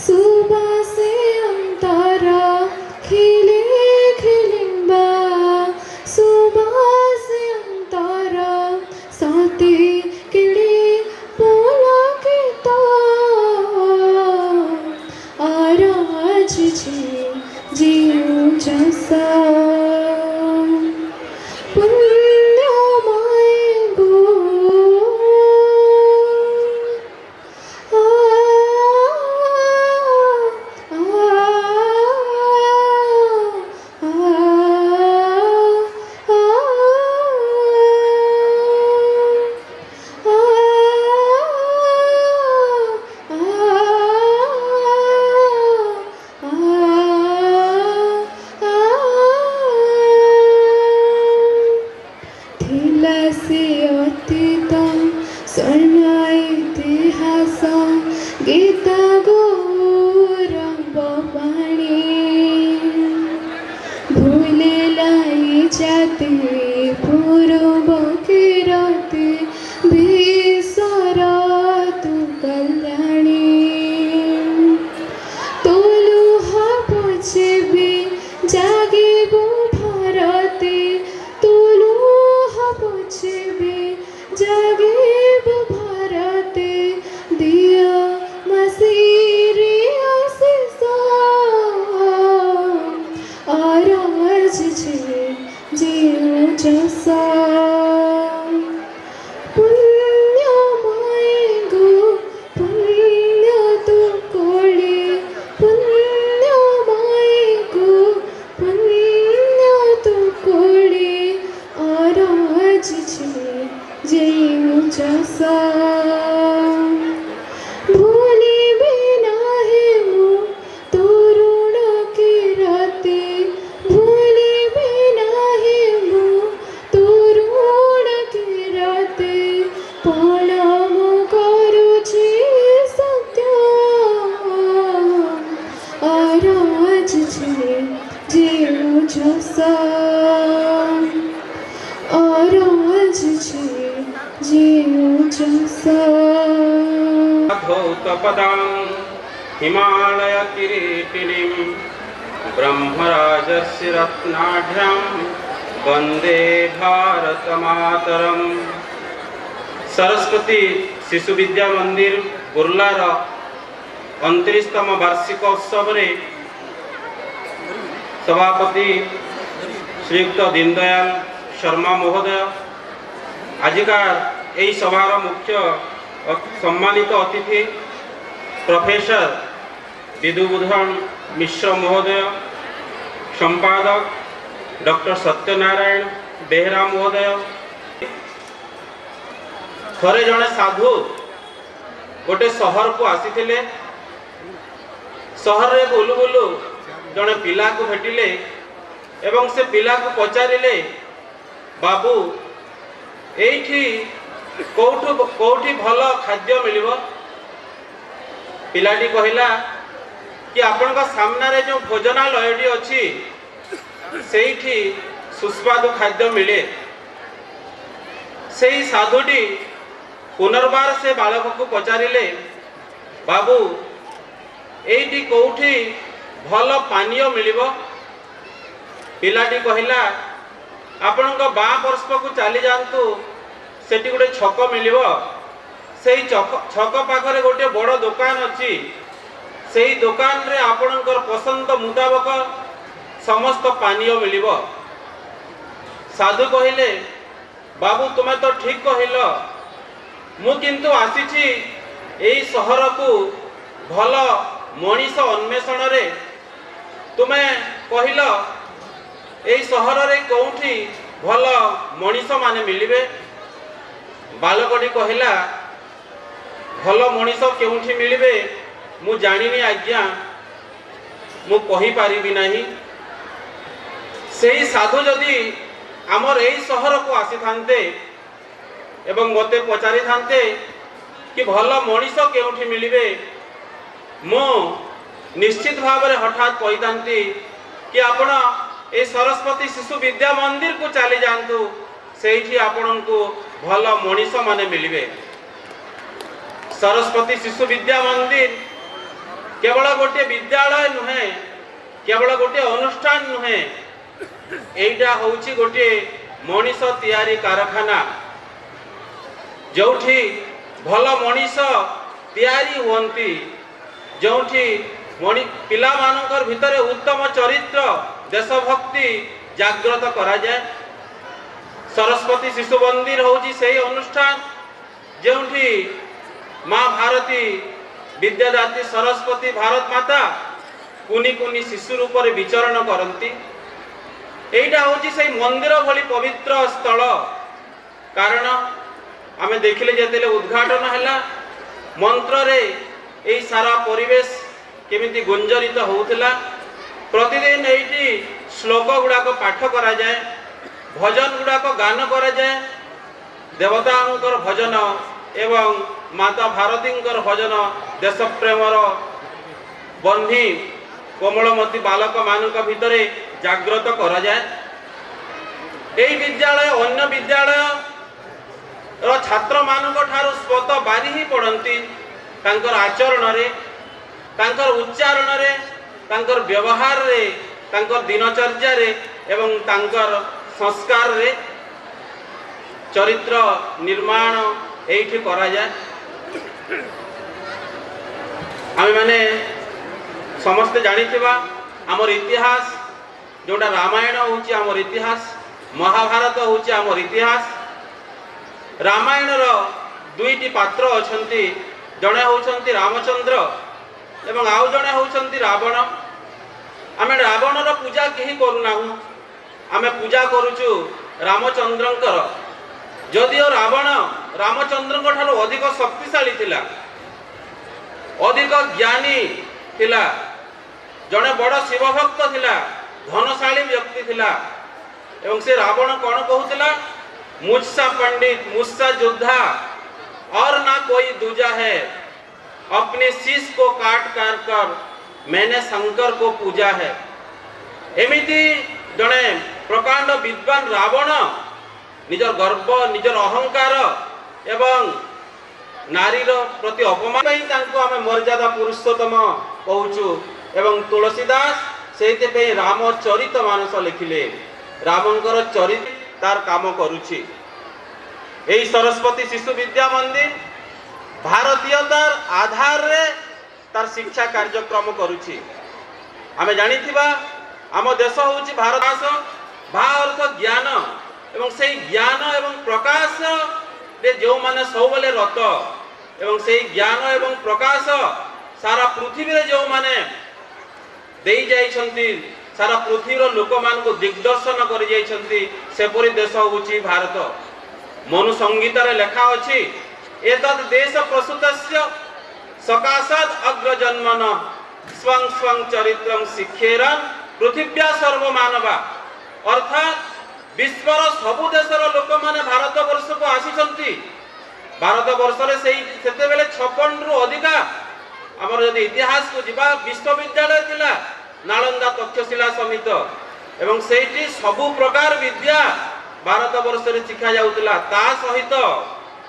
सुबासे अंतर खिली खिली बा सुबासे अंतर साथी किड़ी पुलकित आराज जीव जसा पुण्यमय गो से अतीत स्वर्ण इतिहास गीता गौरव पाणी भूले लाई जाती पूर्व किरती भीसर तू कल्याणी तोलू पछे भी जागिबो भारती तोलू पछे भी जागिबो भारती दिया मसीरी आशीष आराज जीव जसा पुण्यमय गो पुण्य तू कोळी पुण्यमय गो पुण्य तू कोळी आराज जीव जसा भूलिबे नाही मु तोरण किरती भूलिबे नाही मु तोरण किरती प्रणाम करुछि सत्य आराज जीव जसा आराज जीव जसा धौतपदां हिमालय किरीटिनीं ब्रह्मराजस्य रत्नाढ्यां वन्दे भारतमातरम्। सरस्वती शिशु विद्या मंदिर बुर्लार 29तम वार्षिक उत्सव रे सभापति श्रीयुक्त दीनदयाल शर्मा महोदय आजिकार यही सभार मुख्य सम्मानित अतिथि प्रोफेसर विदुबुधन मिश्र महोदय संपादक डॉक्टर सत्यनारायण बेहरा महोदय थरे जड़े साधु गोटे सहर को आसी सहर रे बुलु बुलु जड़े पिला को भेटिले एवं से पिला को पचारिले बाबू एठी कौटी भल खाद्य मिलिबो पिलाटी कहिला कि आपण का सामना रे जो भोजनालयटी अछि सेठी सुस्वादु खाद्य मिले। सेही साधुटी पुनर्बार से बालक को पचारिले बाबू एठी कौटी भल पानीय मिलिबो पिलाटी कहिला आपण का बा पार्श्व को चली जातु सेठी गोटे छक मिलिबो सेही छक पाखरे गोटे बड़ दुकान अछि सेही दुकान रे आपणकर पसंद मुताबक समस्त पानीय मिलिबो। साधु कहिले बाबू तुमे तो ठीक कहिल मु किंतु आसीछि एई सहर को ଭଲ ମଣିଷ ଅନ୍ୱେଷଣରେ ତୁମେ କହିଲ ଏଇ ସହରରେ କେଉଁଠି ଭଲ ମଣିଷମାନେ ମିଳିବେ? ବାଲକଟି କହିଲା ଭଲ ମଣିଷ କେଉଁଠି ମିଳିବେ ମୁଁ ଜାଣିନି ଆଜ୍ଞା, ମୁଁ କହିପାରିବି ନାହିଁ। ସେହି ସାଧୁ ଯଦି ଆମର ଏଇ ସହରକୁ ଆସିଥାନ୍ତେ ଏବଂ ମୋତେ ପଚାରିଥାନ୍ତେ କି ଭଲ ମଣିଷ କେଉଁଠି ମିଳିବେ, ମୁଁ ନିଶ୍ଚିତ ଭାବରେ ହଠାତ୍ କହିଥାନ୍ତି କି ଆପଣ এই ସରସ୍ୱତୀ ଶିଶୁ ବିଦ୍ୟା ମନ୍ଦିରକୁ ଚାଲି ଯାଆନ୍ତୁ, ସେଇଠି ଆପଣଙ୍କୁ ଭଲ ମଣିଷ ମାନେ ମିଳିବେ। ସରସ୍ୱତୀ ଶିଶୁ ବିଦ୍ୟା ମନ୍ଦିର କେବଳ ଗୋଟିଏ ବିଦ୍ୟାଳୟ ନୁହେଁ, କେବଳ ଗୋଟିଏ ଅନୁଷ୍ଠାନ ନୁହେଁ, এইটা ହେଉଛି ଗୋଟିଏ ମଣିଷ ତିଆରି କାରଖାନା, ଯେଉଁଠି ଭଲ ମଣିଷ ତିଆରି ହୁଅନ୍ତି, ଯେଉଁଠି ପିଲାମାନଙ୍କର ଭିତରେ ଉତ୍ତମ ଚରିତ୍ର ଦେଶଭକ୍ତି ଜାଗ୍ରତ କରାଯାଏ। ସରସ୍ୱତୀ ଶିଶୁ ମନ୍ଦିର ହେଉଛି ସେହି ଅନୁଷ୍ଠାନ ଯେଉଁଠି ମା ଭାରତୀ ବିଦ୍ୟାଦାତ୍ରୀ ସରସ୍ୱତୀ ଭାରତ ମାତା କୁନି କୁନି ଶିଶୁ ରୂପରେ ବିଚରଣ କରନ୍ତି। এইটা ହେଉଛି সেই ମନ୍ଦିର ଭଳି ପବିତ୍ର ସ୍ଥଳ। କାରଣ ଆମେ ଦେଖିଲେ ଯେତେବେଳେ ଉଦ୍ଘାଟନ ହେଲା, ମନ୍ତ୍ରରେ এই ସାରା ପରିବେଶ କେମିତି ଗୁଞ୍ଜରିତ ହେଉଥିଲା। ପ୍ରତିଦିନ এইটি ଶ୍ଲୋକ ଗୁଡ଼ାକ ପାଠ କରାଯାଏ, ଭଜନ ଗୁଡ଼ାକ ଗାନ କରାଯାଏ, ଦେବତାଙ୍କର ଭଜନ ଏବଂ ମାତା ଭାରତୀଙ୍କର ଭଜନ ଦେଶପ୍ରେମର ବହ୍ନି କୋମଳମତି ବାଲକମାନଙ୍କ ଭିତରେ ଜାଗ୍ରତ କରାଯାଏ। এই ବିଦ୍ୟାଳୟ ଅନ୍ୟ ବିଦ୍ୟାଳୟର ଛାତ୍ରମାନଙ୍କ ଠାରୁ ସ୍ୱତ ବାରି ହିଁ ପଡ଼ନ୍ତି ତାଙ୍କର ଆଚରଣରେ, ତାଙ୍କର ଉଚ୍ଚାରଣରେ, ତାଙ୍କର ବ୍ୟବହାରରେ, ତାଙ୍କର ଦିନଚର୍ଯ୍ୟାରେ ଏବଂ ତାଙ୍କର ସଂସ୍କାରରେ ଚରିତ୍ର ନିର୍ମାଣ এইଠି କରାଯାଏ। ଆମେମାନେ ସମସ୍ତେ ଜାଣିଥିବା ଆମର ଇତିହାସ, ଯେଉଁଟା ରାମାୟଣ ହେଉଛି ଆମର ଇତିହାସ, ମହାଭାରତ ହେଉଛି ଆମର ଇତିହାସ। ରାମାୟଣର ଦୁଇଟି ପାତ୍ର ଅଛନ୍ତି, ଜଣେ ହେଉଛନ୍ତି ରାମଚନ୍ଦ୍ର ଏବଂ ଆଉ ଜଣେ ହେଉଛନ୍ତି ରାବଣ। ଆମେ ରାବଣର ପୂଜା କେହି କରୁନାହୁଁ, ଆମେ ପୂଜା କରୁଛୁ ରାମଚନ୍ଦ୍ରଙ୍କର। ଯଦିଓ ରାବଣ ରାମଚନ୍ଦ୍ରଙ୍କ ଠାରୁ ଅଧିକ ଶକ୍ତିଶାଳୀ ଥିଲା, ଅଧିକ ଜ୍ଞାନୀ ଥିଲା, ଜଣେ ବଡ଼ ଶିବଭକ୍ତ ଥିଲା, ଧନଶାଳୀ ବ୍ୟକ୍ତି ଥିଲା ଏବଂ ସେ ରାବଣ କ'ଣ କହୁଥିଲା? मुझसा पंडित मुझसा योद्धा और ना कोई दूजा है, अपने शीश को काट कर मैंने शंकर को पूजा है। एमिति जड़े प्रकांड विद्वान रावण निजर गर्व, निजर अहंकार एवं नारीर प्रति अपमान आम मर्यादा पुरुषोत्तम कहूँ। एवं तुलसीदास से रामचरित मानस लिखिले, रामंकर चरित्र तार काम करुछि। এই सरस्वती शिशु विद्या मंदिर भारतीयतार आधार रे तार शिक्षा कार्यक्रम करुछि। आमे जानिथिबा आम देश होछि भारत, भा अर्थ ज्ञान एवं सेई ज्ञान एवं प्रकाश रे जो माने सबले रत एवं सेई ज्ञान एवं प्रकाश सारा पृथ्वी रे जो माने देई जाइछंती, सारा पृथ्वीर लोक मान को दिग्दर्शन कर जाइछंती, सेपरि देश होछि भारत। मनु संगीतार लेखा अछि, एतद् देश प्रसूतस्य सकाशात् अग्रजन्मन स्वं स्वं चरित्रं शिक्षेरन् पृथिव्या सर्वमानवा। अर्थात विश्वर सबु देशर लोक माने भारत वर्ष को आसीछंती। भारत वर्ष रे सेते बेले 56 रु अधिका हमर यदि इतिहास को जिबा विश्वविद्यालय थिला, नालंदा तक्षशिला समित एवं सेठी सबु प्रकार विद्या भारत वर्ष रे शिक्षा जाउतला। ता सहित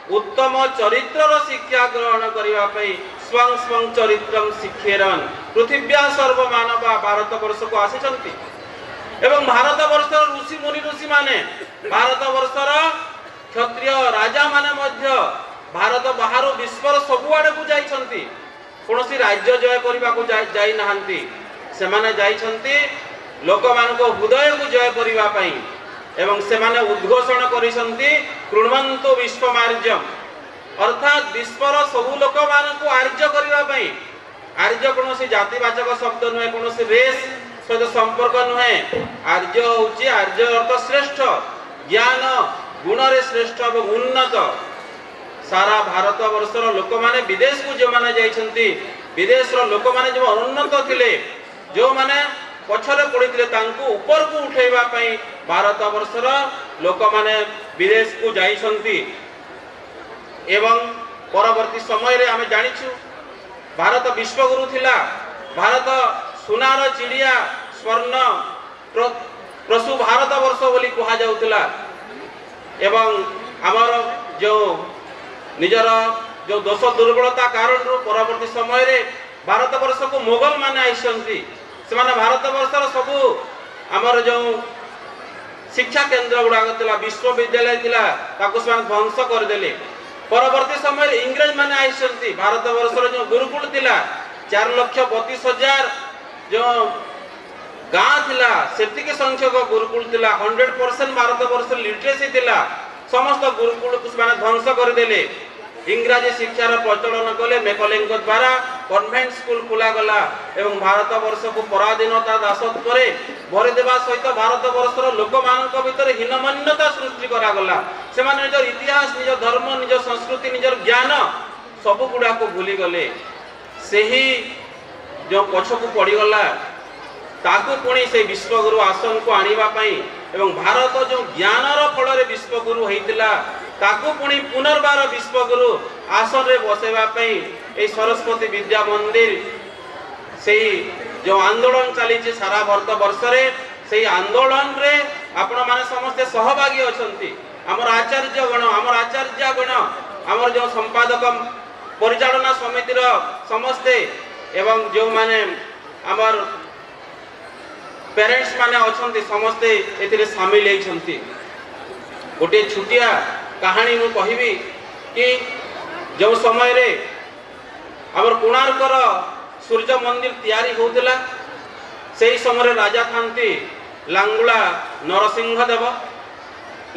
उत्तम चरित्रर शिक्षा ग्रहण करिवा पई स्वं स्वं चरित्रं शिक्षेरन् पृथिव्या सर्वमानवा भारत वर्ष को आसीछंती। एवं भारत वर्षर ऋषि मुनि ऋषि माने, भारत वर्षर क्षत्रिय राजा माने मध्य भारत बाहर विश्वर सबुआडे को जाइछंती। कोनोसी राज्य जय करिबा को जाई नाहंती, सेमाने जाइछंती लोक मानको हृदय को जय करिबा पई। एवं सेमाने उद्घोषण करिसंती कृण्वन्तु विश्वमार्यम, अर्थात विश्वर सबु लोक मानको आर्य करिबा पई आर्य कौन जातिवाचक शब्द नुहे, कौन रेस सहित संपर्क नुहे। आर्य हूँ आर्य अर्थ श्रेष्ठ, ज्ञान गुण रे श्रेष्ठ और उन्नत। सारा भारत वर्षर लोक माने विदेश को जो माने जाइछंती, विदेश रो लोक माने जो उन्नत थिले, जो माने पछरे पड़िथिले तांको ऊपर को उठेबा पई भारत वर्षर लोक माने विदेश को जाइछंती। एवं परवर्ती समय रे आमे जानिछु भारत विश्वगुरु थिला। भारत सुनार चिड़िया स्वर्ण प्रसु भारत वर्ष बोली कहा जाउथिला। एवं आमर जो निजर जो दोष दुर्बलता कारण परवर्ती समय रे भारत वर्ष को मोगल माने आइसंती। सेमाने भारत वर्षर सबु आमर जो शिक्षा केंद्र गुड़ाक थिला, विश्वविद्यालय थिला, ताको सेमाने ध्वंस कर देले। परवर्ती समय रे इंग्रज माने आइसंती। भारत वर्षर जो गुरुकुल थिला 4,32,000 जो गाँ थिला, सेतिके संख्यक गुरुकुल थिला। 100% भारत वर्ष लिटरेसी थिला। समस्त गुरुकुल को सेमाने ध्वंस कर देले। इंग्राजी शिक्षार प्रचलन कले। मेकलेंग द्वारा कन्वेंट स्कूल खोला गला एवं भारत वर्ष को पराधीनता दासत्व रे भरी देवा सहित भारत वर्षर लोक मानक भितर हीनमान्यता सृष्टि करा गला। सेमाने निजर इतिहास, निज धर्म, निज संस्कृति, निजर ज्ञान सब गुडा को भूली गले। सेही जो पछकु पड़ी गला ताकू पुणी से विश्वगुरु आसन को आनिबा पई एवं भारत जो ज्ञानर फल रे विश्वगुरु हेतिला ताकू पुणी पुनर्बार विश्वगुरु आसन रे बसेबा पई ए सरस्वती विद्या मंदिर से जो आंदोलन चली सारा भारत वर्ष रे से आंदोलन रे आपण माने समस्त सहभागी अछंती। हमर आचार्य गण, हमर आचार्य गण, हमर जो संपादक परिचालना समिति रो समस्ते एवं जो माने हमर पेरेंट्स माने अछंती समस्ते एथिरे शामिल हेछंती। गोटे छुटिया कहानी मु कहिबी कि जो समय रे हमर कोणार्कर सूर्य मंदिर तैयारी होउतला सेही समय राजा थांती लांगुला नरसिंह देव।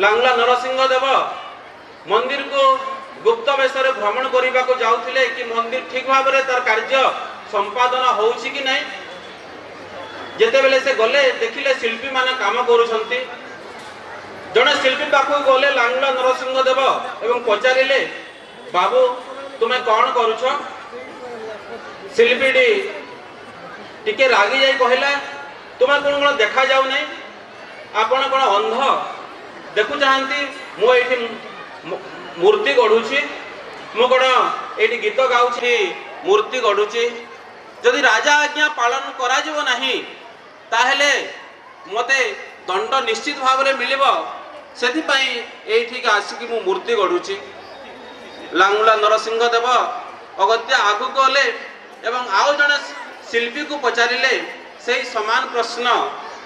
लांगुला नरसिंह देव मंदिर को गुप्त वेश रे भ्रमण करबा को जाउथिले कि मंदिर ठीक भाव रे तार कार्य संपादन होउछि कि नहीं। जेते बेले से गले देखिले शिल्पी माने काम करूछंती। जने शिल्पी पाखु गले लांगुला नरसिंह देव एवं पचारिले बाबू तुमे कौन करूछ। शिल्पीडी टिके रागी जाई कहला तुमे कोन देखा जाउ नै, आपण कोन अंध देखु चाहंती। मु एठी मूर्ति गढुछि, मु कोन एठी गीत गाउछि, मूर्ति गढुछि। जदि राजा आज्ञा पालन करा जिवो नाही ताहेले मते दंड निश्चित भाव में मिलिबो। सेथि पई एठी आसिकी मु मूर्ति गढुछि। लांगुला नरसिंह देव अगत्या आगु गले एवं आउ जने शिल्पी को पचारिले सेही समान प्रश्न,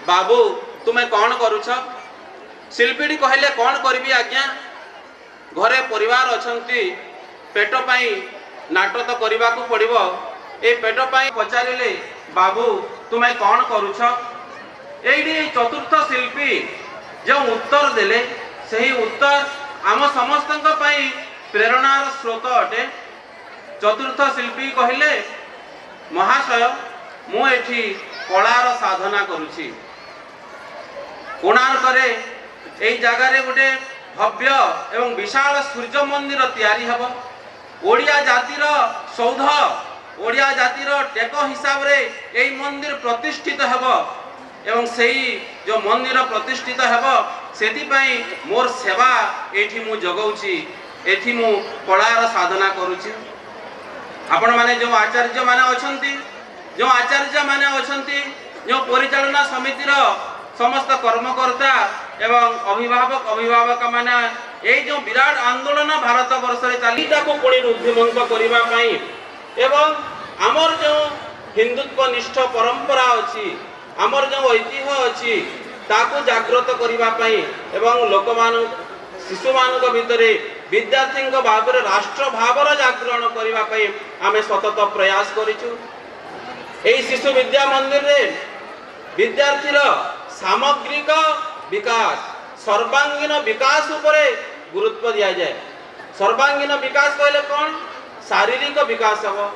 बाबू तुमे कौन करूछ। शिल्पीडी कहले कौन करबी आज्ञा, घरे परिवार अछंती, पेट पई नाटक तो करबा को पड़िबो। ए पेट पई पचारिले बाबू तुमे कौन करूछ। एडी चतुर्थ शिल्पी जो उत्तर देले सही उत्तर आम समस्तक पई प्रेरणार स्रोत अटे। चतुर्थ शिल्पी कहले महाशय मु एठी कलार साधना करूछि। कोणार्करे एई जगह रे गोटे भव्य एवं विशाल सूर्य मंदिर तैयारी हबो। ओडिया जातिर सौध, ओडिया जातिर टेक हिसाब रे एई मंदिर प्रतिष्ठित हबो एवं सेही जो मंदिर प्रतिष्ठित हबो सेति पई मोर सेवा एठी मु जगौछि, एठी मु कलार साधना करूछि। आपण माने जो आचार्य माने अछंती, जो आचार्य माने अछंती, जो परिचालना समितिर समस्त कर्मकर्ता एवं अभिभावक अभिभावक माने एई जो विराट आंदोलन भारत वर्ष रे चालीटा को पुणी रुद्धिमंत करिबा पई एवं आमर जो हिंदुत्व निष्ठ परंपरा अछि, आमर जो ऐतिह्य अछि ताकू जागृत करिबा पई एवं लोकमान शिशु मानक भितरे विद्यार्थी भाव राष्ट्र भावर जागरण करने पई आमे सतत प्रयास करिछु। एई शिशु विद्या मंदिर रे विद्यार्थीर सामग्रिक विकास, सर्वांगीन विकास उपरे गुरुत्व दिया जाए। सर्वांगीन विकास कहले कौन, शारीरिक विकास हबो,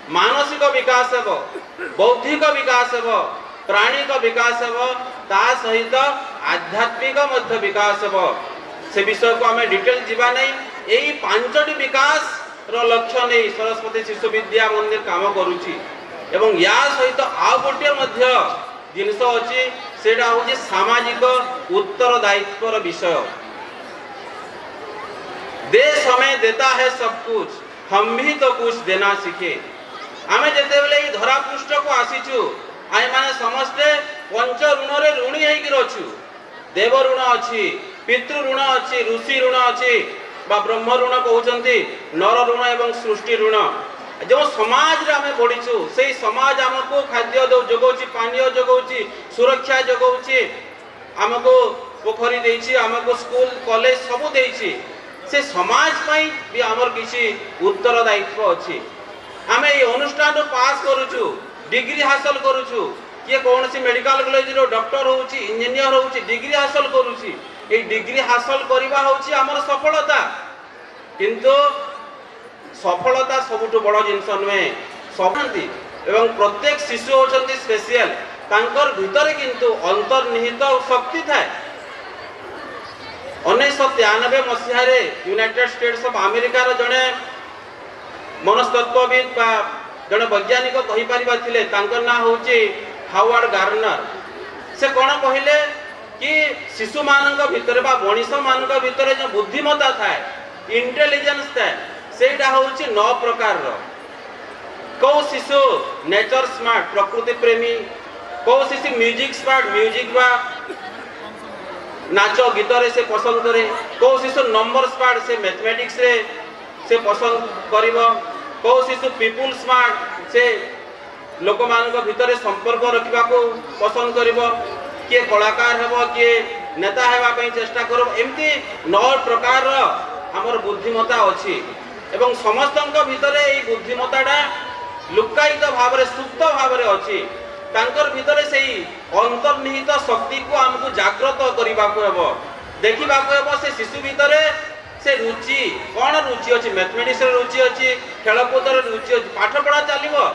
मानसिक विकास हेब, बौद्धिक विकास हेब, प्राणिक विकास हेब, ता सहित आध्यात्मिक मध्य विकास हेब। से विषय को आम डिटेल जीवा नहीं। यही 5टी विकास रो लक्ष्य नहीं सरस्वती शिशु विद्या मंदिर काम करुची। एवं या सहित आउ गोटे मध्य जिनस अछि सेटा होछि सामाजिक उत्तरदायित्वर विषय। देश हमें देता है सब कुछ, हम भी तो कुछ देना सीखे। आमे जेते बेले ई धरा पृष्ठ को आसीछु आइ माने समस्ते पंच ऋण रे ऋणी हेई कि रछु। देव ऋण अछि, पितृ ऋण अछि, ऋषि ऋण अछि बा ब्रह्म ऋण कहउचंती, नर ऋण एवं सृष्टि ऋण। जो समाज रे आमे बढिछु सेई समाज हमको खाद्य जोगौची, पानीय जोगौची, सुरक्षा जोगौची, हमको पोखरी देइछि, हमको स्कूल कॉलेज सब देइछि। से समाज पई भी हमर किछि उत्तरदायित्व अछि। आमे ए अनुष्ठान पास करूछु, डिग्री हासिल करूछु, किए कौन सी मेडिकल कॉलेज रो डॉक्टर होउछि, इंजीनियर होउछि, डिग्री हासिल करूछि। ए डिग्री हासिल करिबा होउछि हमर सफलता। किंतु सफलता सबुठु बड़ जिंस नुहे सफलती। एवं प्रत्येक शिशु होचंती स्पेशल, तांकर भितरे किंतु अंतर्निहित शक्ति थाए। 1993 मसीहारे यूनाइटेड स्टेट्स ऑफ अमेरिका रो जणे मनस्तत्वविद बा जणे वैज्ञानिक कहि परिबा थिले, तांकर ना होउची हावर्ड गार्नर। से कोन कहिले कि शिशु मानक भितरे बा मनीष मानक भितरे जो बुद्धिमत्ता थाए, इंटेलिजेंस थाए, सेटा होउची 9 प्रकार रो। को शिशु नेचर स्मार्ट प्रकृति प्रेमी, को शिशु म्यूजिक स्मार्ट म्यूजिक बा नाच गीत रे से पसंद करे, को शिशु नंबर स्मार्ट से मैथमेटिक्स रे से पसंद करिवो, को शिशु पीपुल स्मार्ट से लोक मानक भितरे संपर्क रखिबा को पसंद करिवो, किए कलाकार हेबो, किए नेता हेबा पई चेष्टा करबो। एमती 9 प्रकार रो हमर बुद्धिमत्ता अछि। एवं समस्तंक भितरे एई बुद्धिमत्ताटा लुकायित भावरे सुप्त भावरे अछि। तांकर भितरे सेई अंतर्निहित शक्ति को हमकु जागृत करिबा को हेबो, देखिबा को हेबो। से शिशु भितरे से रुचि कोन रुचि अछि, मैथमेटिक्स रे रुचि अछि, खेलकूद रे रुचि अछि, पाठ पढ़ा चलिबो।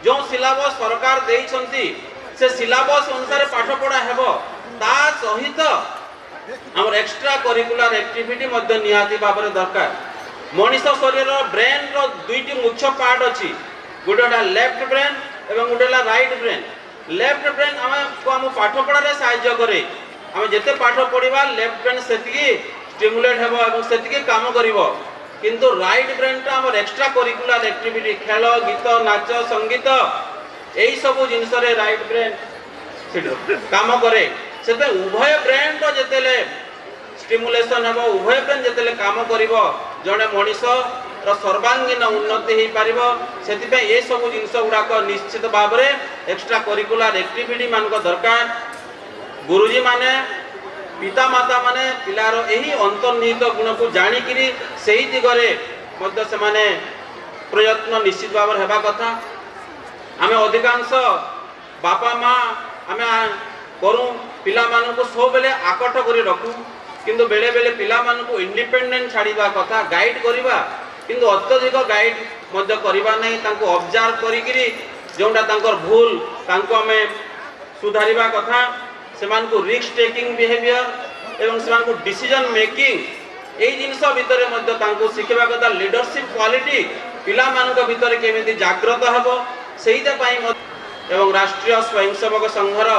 जो सिलेबस सरकार देई छंती से सिलेबस अनुसार पाठ पढ़ा हेबो। ता सहित हमर एक्स्ट्रा करिकुलर एक्टिविटी मध्य निहाती भाबरे दरकार। मनीष शरीर ब्रेन रो दुईटी मुख्य पार्ट अछि, गोटेटा लेफ्ट ब्रेन एवं गोटेला राइट ब्रेन। लेफ्ट ब्रेन हम पाठ पढ़ारे सहाय्य करे। हम जेते पाठ पढ़िबा लेफ्ट ब्रेन सेतिकी स्टिमुलेट हेबो एवं सेतिकी काम करिवो। किंतु राइट ब्रेन टा हमर एक्स्ट्रा करिकुलर एक्टिविटी, खेल, गीत, नाच, संगीत एई सब जिनिस रे राइट ब्रेन काम करे। सेते उभय ब्रेन तो जेतेले स्टिमुलेशन हेबो, उभय ब्रेन जेतेले काम करिवो, जणे मनीष रो सर्वांगीन उन्नति हेई पारिबो। सेति पे ए सब जिनिस गुडा को निश्चित भाबरे एक्स्ट्रा करिकुलर एक्टिविटी मान को दरकार। गुरुजी माने, पिता माता माने पिलार एही अंतर्निहित गुण को जानी किरी सेही दिगरे मध्य से माने प्रयत्न निश्चित भाबरे हेबा कथा। आमे अधिकांश बापा माँ आमे करू पिला मान को सब बेले आकट करी रखू, किंतु बेले बेले पिला मान को इंडिपेंडेंट छाड़ीबा कथा, गाइड करिबा, किंतु अत्यधिक गाइड मध्य करिबा नहीं। तांको ऑब्जर्व करी किरी जोंडा तांकर भूल तांको हमें सुधारिबा कथा। सेमान को रिस्क टेकिंग बिहेवियर एवं सेमान को डिसीजन मेकिंग एई जिनिस भितरे मध्य तांको सिखेबा कथा। लीडरशिप क्वालिटी पिला मानक भितरे केमिति जागृत हेबो सेहिते पई एवं राष्ट्रीय स्वयंसेवक संघर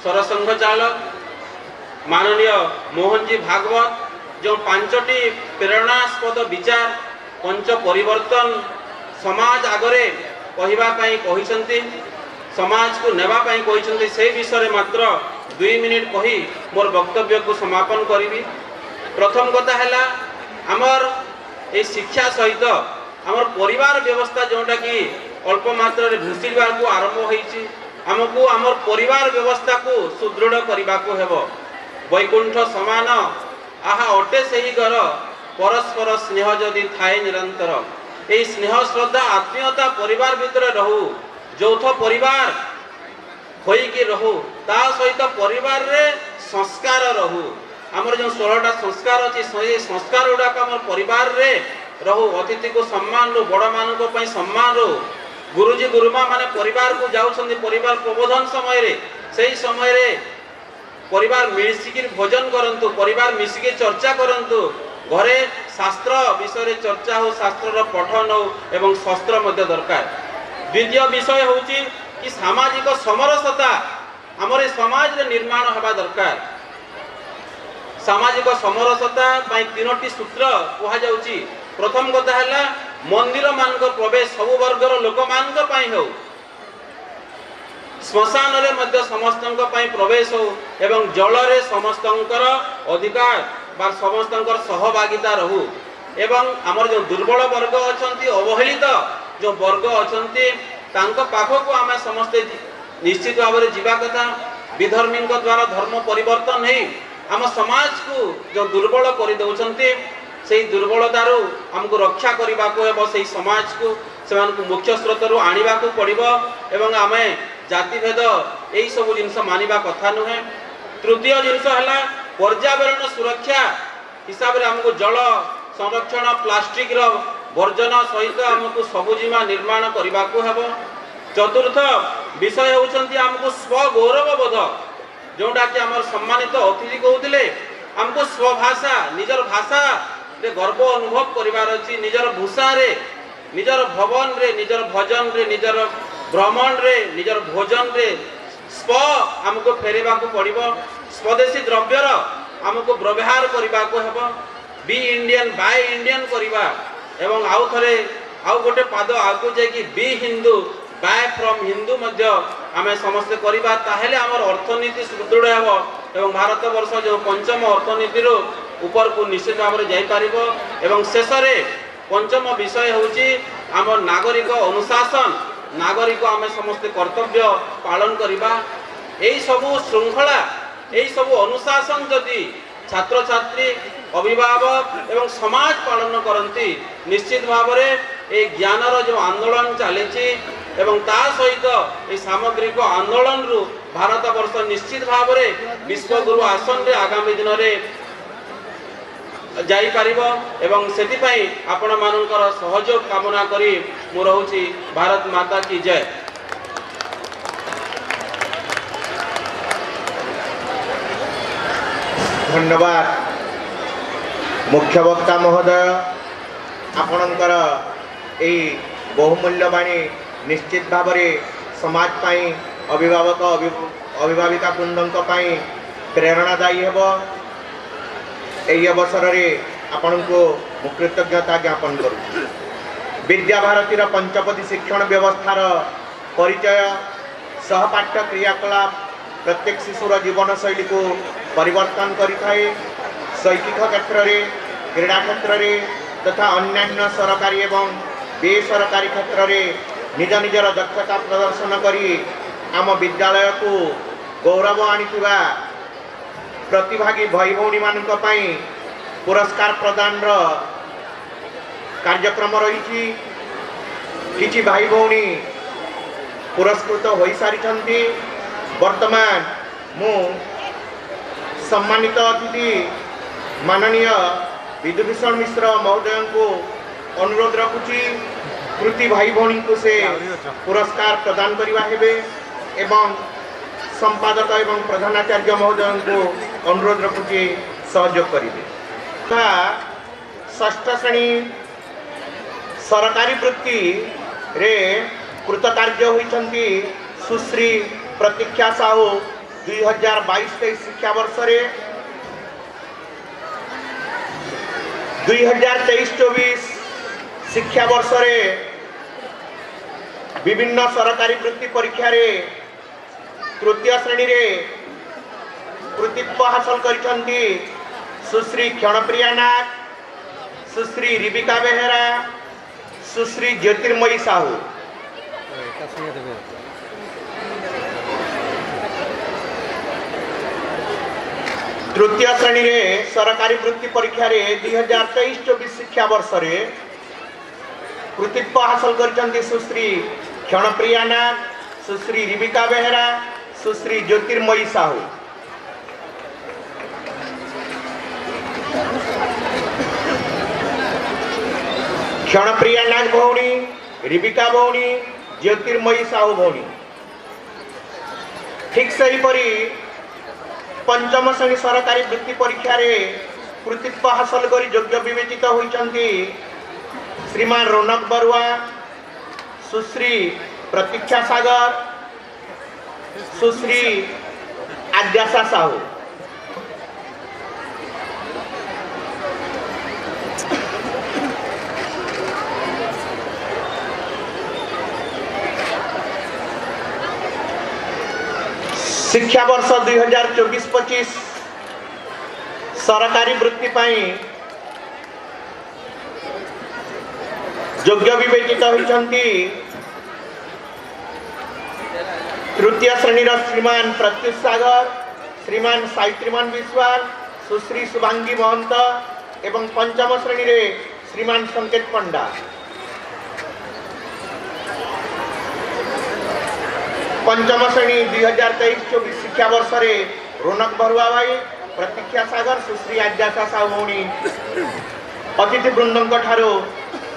सरसंघ चालक माननीय मोहनजी भागवत जो 5टी प्रेरणास्पद विचार पंच परिवर्तन समाज आगरे कहिबा पई कहिसंती, समाज को नेबा पई कहिसंती, से विषय मात्र 2 मिनिट कही मोर वक्तव्य को समापन करिवि। प्रथम कथा हैला हमर ए शिक्षा सहित हमर परिवार व्यवस्था जोटा कि अल्प मात्रा रे भूसिबा को आरंभ होईची। हमको हमर परिवार व्यवस्था को सुदृढ़ करिबा को हेबो। वैकुंठ समान आहा अटे सेही घर, परस्पर स्नेह जदि थाए निरंतर। ए स्नेह श्रद्धा आत्मीयता परिवार भितर रहू, यौथ परिवार होई कि रहू, ता सहित परिवार रे संस्कार रहू। हमर जो 16टा संस्कार अछि से संस्कार गुडा हमर परिवार रे रहू। अतिथि को सम्मान रो, बड़ मानक पई सम्मान रो, गुरुजी गुरुमा माने परिवार को जाउछन्ति परिवार प्रबोधन समय रे सेही समय रे परिवार मिसिकी भोजन करंतु परिवार मिसिकी चर्चा करंतु घरे शास्त्र विषय रे चर्चा हो शास्त्र पठन हो एवं शस्त्र मध्य दरकार। द्वितीय विषय होची कि सामाजिक समरसता हमरे समाज रे निर्माण हवा दरकार। सामाजिक समरसता पई तीनोटी सूत्र कुहा जाउची। प्रथम कथा हला मंदिर मानक प्रवेश सब वर्गर लोक मानक पई हो, श्मशान रे मध्य समस्तंक पई प्रवेश हो एवं जल रे समस्तंकर अधिकार बा समस्तंकर सहभागिता रहू एवं हमर जो दुर्बल वर्ग अछंती अवहेलित जो वर्ग अछंती तांको पाखो को आमे समस्त निश्चित भाव रे जीवा कथा। विधर्मीन द्वारा धर्म परिवर्तन है आम समाज को जो दुर्बल कर दउछंती सेही दुर्बलतारू हमको रक्षा करने को से समाज को से मुख्य स्रोत आनिबा को पड़िबो एवं आमे जाति भेद यही सब जिनस मानिबा कथा नुहे। तृतीय जिनस हला पर्यावरण सुरक्षा हिसाब रे हमको जल संरक्षण प्लास्टिक रो वर्जन सहित हमको सबुजिमा निर्माण करने को हेबो। चतुर्थ विषय होउछंती हमको स्वगौरव बोध जोटा कि हमर सम्मानित अतिथि कहउतिले हमको स्वभाषा निजर भाषा रे गर्व अनुभव करिवार अछि। निजर भूषा रे निजर भवन रे निजर भजन रे निजर भ्रमण रे निजर भोजन रे स्व हमको फेरेबा को पड़िबो। स्वदेशी द्रव्यर हमको व्यवहार करबा को हेबो। बी इंडियन बाय इंडियन करबा एवं आउ थरे आउ गोटे पाद आगु जे कि बी हिंदू बाय फ्रॉम हिंदू मध्य आमे समस्त करबा ताहेले हमर अर्थनीति सुदृढ़ हेबो एवं भारत वर्ष जो पंचम अर्थनीति रो ऊपर को निश्चित भाव में जाई पारिबो। एवं शेष रे पंचम विषय होची हमर नागरिक अनुशासन नागरिक आमे समस्त कर्तव्य पालन करबा। एई सब श्रृंखला एई सब अनुशासन जदि छात्र छात्री अभिभावक एवं समाज पालन करती निश्चित भाव में ए ज्ञानर जो आंदोलन चली एवं ता सहित ए सामग्रिक आंदोलन रु भारत वर्ष निश्चित भाव में विश्वगुरु आसन रे आगामी दिन में जाई पारिबो एवं सेति पई आपण मानकर सहयोग कामना करी मु रहउची। भारत माता की जय। धन्यवाद मुख्य वक्ता महोदय आपणकर यही बहुमूल्यवाणी निश्चित भाव में समाज पाई अभिभावक अभिभाविका वृंदों प्रेरणादायी हेब। यही अवसर में आपण को कृतज्ञता ज्ञापन करूँ। विद्याभारतीर पंचपदी शिक्षण व्यवस्थार परिचय सहपाठ्य क्रियाकलाप प्रत्येक शिशुर जीवन शैली को परिवर्तन करिथाए। शैक्षिक क्षेत्र में क्रीड़ा क्षेत्र में तथा अन्यान्य सरकारी एवं बेसरकारी क्षेत्र में निज निजर दक्षता प्रदर्शन करी आम विद्यालय को गौरव आनिथिबा प्रतिभागी भाई भौणी मानक पई पुरस्कार प्रदान कार्यक्रम रही। किछि भाई भौणी पुरस्कृत हो सारी। वर्तमान मु सम्मानित अतिथि माननीय विधुभूषण मिश्र महोदय को अनुरोध रखुची कृति भाई भौणी को से पुरस्कार प्रदान करवा हेबे एवं संपादक एवं प्रधानाचार्य महोदय को अनुरोध रखुची सहयोग करिवे। षष्ठ श्रेणी सरकारी वृत्ति रे कृतकार्य होइछंती सुश्री प्रतीक्षा साहू 2022-23 शिक्षा वर्ष रे 2023-24 शिक्षा वर्ष रे विभिन्न सरकारी वृत्ति परीक्षा रे तृतीय श्रेणी रे कृतित्व हासिल करिछंती सुश्री क्षणप्रिया नाग, सुश्री रिबिका बेहेरा, सुश्री ज्योतिर्मयी साहू। तृतीय श्रेणी रे सरकारी वृत्ति परीक्षा रे 2023-24 शिक्षा वर्ष रे कृतित्व हासिल करिछंती सुश्री क्षणप्रिया नाग, सुश्री रिबिका बेहेरा, सुश्री ज्योतिर्मयी साहू। क्षणप्रिया नाग भौणी, रिबिका भौणी, ज्योतिर्मयी साहू भौणी। ठीक सेहीपरि पंचम श्रेणी सरकारी वृत्ति परीक्षा रे कृतित्व हासिल कर योग्य विवेचित होइचंती श्रीमान रौनक बरुआ, सुश्री प्रतीक्षा सागर, सुश्री आद्याशा साहू। शिक्षा वर्ष 2024-25 सरकारी वृत्ति पाई योग्य विवेचित होइचंती तृतीय श्रेणी श्रीमान प्रत्युष सागर, श्रीमान सावित्रीमान विश्वाल, सुश्री शुभांगी महंत एवं पंचम श्रेणी रे श्रीमान संकेत पंडा। पंचम श्रेणी 2023-24 शिक्षा वर्ष रे रौनक बरुआ भाई, प्रतीक्षा सागर, सुश्री आद्याशा साहू भौणी अतिथि वृंदों ठारू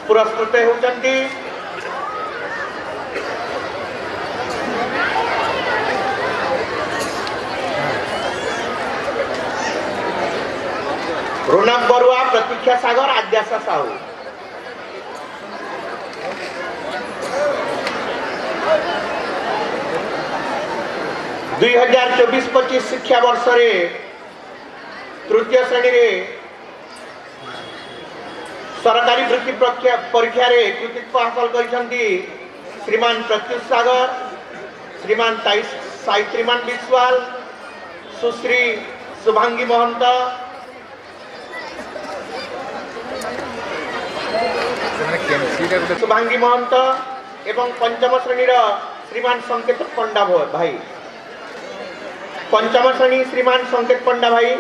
पुरस्कृत होचंती। रौनक बरुआ, प्रतीक्षा सागर, आद्याशा साहू। दुई 2024-25 शिक्षा वर्ष रे तृतीय श्रेणी रे सरकारी वृत्ति परीक्षा रे कृतित्व हासिल करिसंती श्रीमान प्रत्युष सागर, श्रीमान सावित्रीमान विश्वाल, सुश्री शुभांगी महंत, शुभांगी महंत एवं पंचम श्रेणी श्रीमान संकेत पंडा भाई। पंचम श्रेणी श्रीमान संकेत पंडा भाई,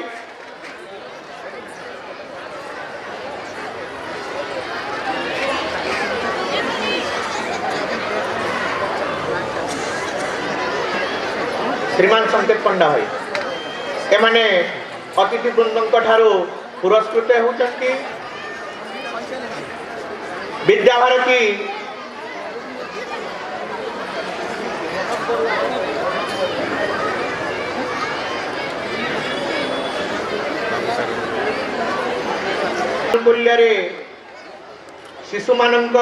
श्रीमान संकेत पंडा भाई एमाने अतिथि वृंदों ठारू पुरस्कृत होचंती। विद्याभारती मूल्य शिशु मानक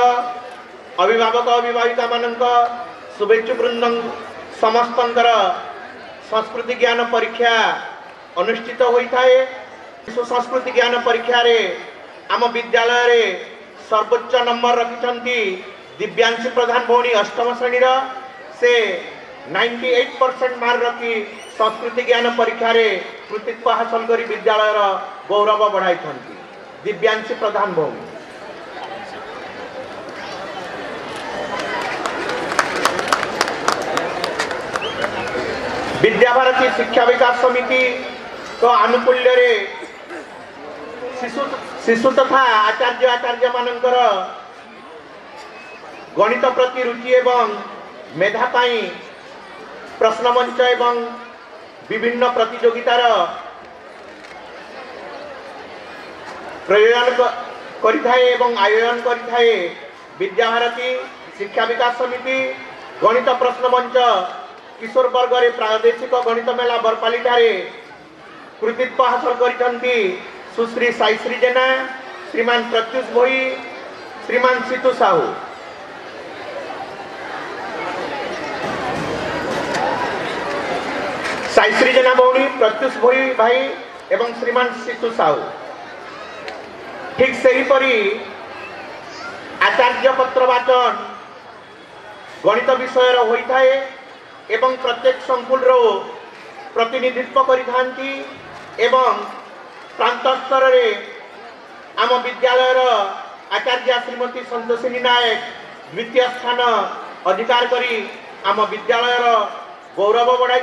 अभिभावक अभिभाविका मानक शुभेच्छु वृंद समस्तंकर संस्कृति ज्ञान परीक्षा अनुष्ठित होता है। शिशु संस्कृति ज्ञान परीक्षा रे आम विद्यालय रे सर्वोच्च नंबर रखिछंती दिव्यांशी प्रधान भौणी अष्टम श्रेणी से 98% मार्क रखी संस्कृति ज्ञान परीक्षा रे कृतित्व हासिल करी विद्यालय गौरव बढ़ाई दिव्यांशी प्रधान भौणी। विद्याभारती शिक्षा विकास समिति तो आनुकूल्य रे शिशु तथा आचार्य मानकर गणित प्रति रुचि एवं मेधा पाई प्रश्न मंच एवं विभिन्न प्रतियोगितार प्रयोजन करिथाए एवं आयोजन करिथाए। विद्याभारती शिक्षा विकास समिति गणित प्रश्न मंच किशोर वर्ग रे प्रादेशिक गणित मेला बरपाली ठारे कृतित्व हासिल करिसंती सुश्री साईश्री जेना, श्रीमान प्रत्युष भोई, श्रीमान सीतू साहू। साईश्री जेना भौणी, प्रत्युष भोई भाई एवं श्रीमान सीतू साहू। ठीक सेहीपरि आचार्य पत्र वाचन गणित विषय होता है एवं प्रत्येक संकुल प्रतिनिधित्व करिथांती एवं प्रांत स्तर रे आम विद्यालय आचार्य श्रीमती संतोषिनी नायक द्वितीय स्थान अधिकार करी आम विद्यालय गौरव बढ़ाई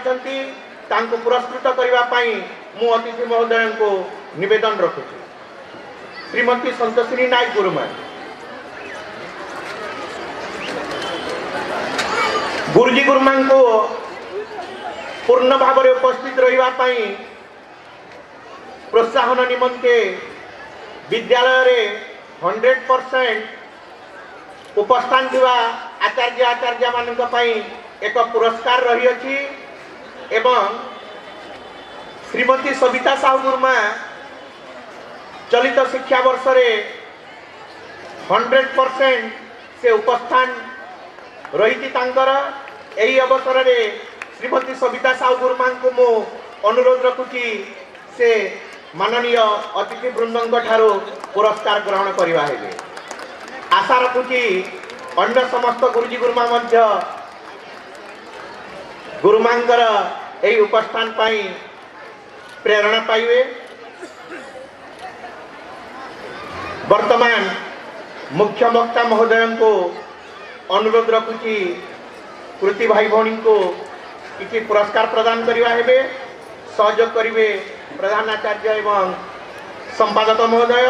पुरस्कृत करने मु अतिथि महोदय को निवेदन रखुची। श्रीमती संतोषिनी नायक गुरुमा गुरुजी गुरुमा को पूर्ण भाव में उपस्थित रही प्रोत्साहन निमंते विद्यालय रे 100% उपस्थान थिबा आचार्य आचार्य मानक पई एक पुरस्कार रही अछि एवं श्रीमती सविता साहू गुरुमा चलित शिक्षा वर्ष रे 100% से उपस्थान रही तांकर एही अवसर रे श्रीमती सविता साहू गुरुमा को मो अनुरोध रखुची से माननीय अतिथि वृंदों ठारू पुरस्कार ग्रहण करवा हेबे। आशा रखुची अन्य समस्त गुरुजी गुरुमा मध्य गुरुमांकर एही उपस्थान पाई प्रेरणा पाइबे। वर्तमान मुख्य वक्ता महोदय को अनुरोध रखुची कृति भाई भौणी को किसी पुरस्कार प्रदान करवा हेबे। सहयोग करिवे प्रधानाचार्य एवं संपादक महोदय।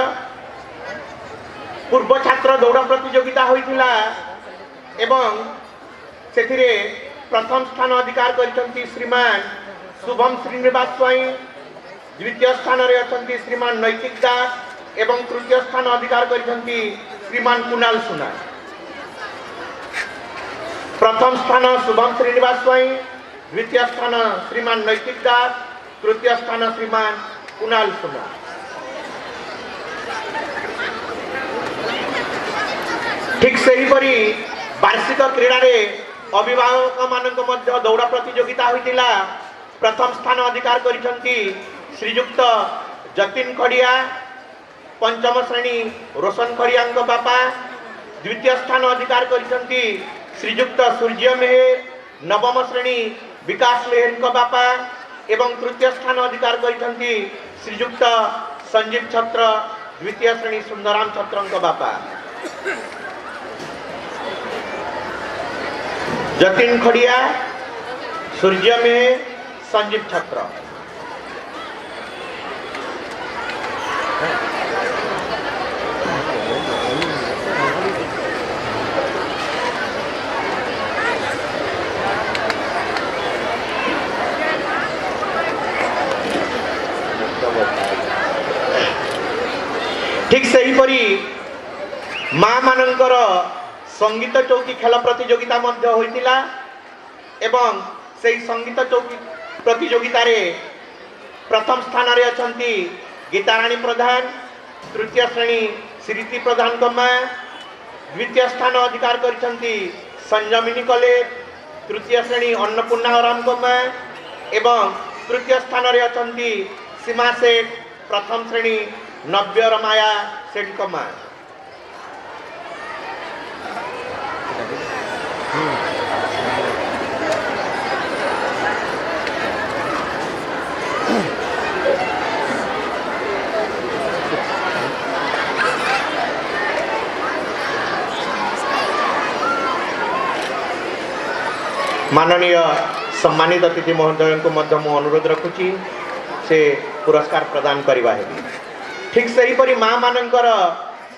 पूर्व छात्र दौड़ प्रतियोगिता होइथिला एवं सेथिरे प्रथम स्थान अधिकार करिसंती श्रीमान शुभम श्रीनिवास स्वाई। द्वितीय स्थान रे अछंती श्रीमान नैतिक दास एवं तृतीय स्थान अधिकार करिसंती श्रीमान कुणाल सुना। प्रथम स्थान शुभम श्रीनिवास स्वाई, द्वितीय स्थान श्रीमान नैतिक दास, तृतीय स्थान श्रीमान कुणाल सुना। ठीक सेहीपरि वार्षिक क्रीड़ा रे अभिभावक मानक मध्य दौड़ प्रतियोगिता होइतिला। प्रथम स्थान अधिकार करिसंती श्रीयुक्त जतिन खड़िया, पंचम श्रेणी रोशन खड़िया बापा। द्वितीय स्थान अधिकार करिसंती श्रीयुक्त सूर्य मेहर, नवम श्रेणी विकास मेहर बापा एवं तृतीय स्थान अधिकार करिसंती श्रीयुक्त संजीव छत्र, द्वितीय श्रेणी सुंदराम छत्र बापा। जतिन खड़िया, सूर्य मेहर, संजीव छत्र। ठीक सेहीपरि माँ मानकर संगीत चौकी खेल प्रतियोगिता मध्य होइतिला एवं सेही संगीत चौकी प्रतियोगिता रे प्रथम स्थान रे अछंती गीताराणी प्रधान, तृतीय श्रेणी श्रीति प्रधान कमा। द्वितीय स्थान अधिकार करिसंती संजमिनी कॉलेज, तृतीय श्रेणी अन्नपूर्णा राम कमा एवं तृतीय स्थान रे अछंती सीमा सेठ, प्रथम श्रेणी नव्य रमाया सेठ कमा। माननीय सम्मानित अतिथि महोदय को मध्य मु अनुरोध रखुची से पुरस्कार प्रदान करवा है। ठीक सेहीपरि माँ मानकर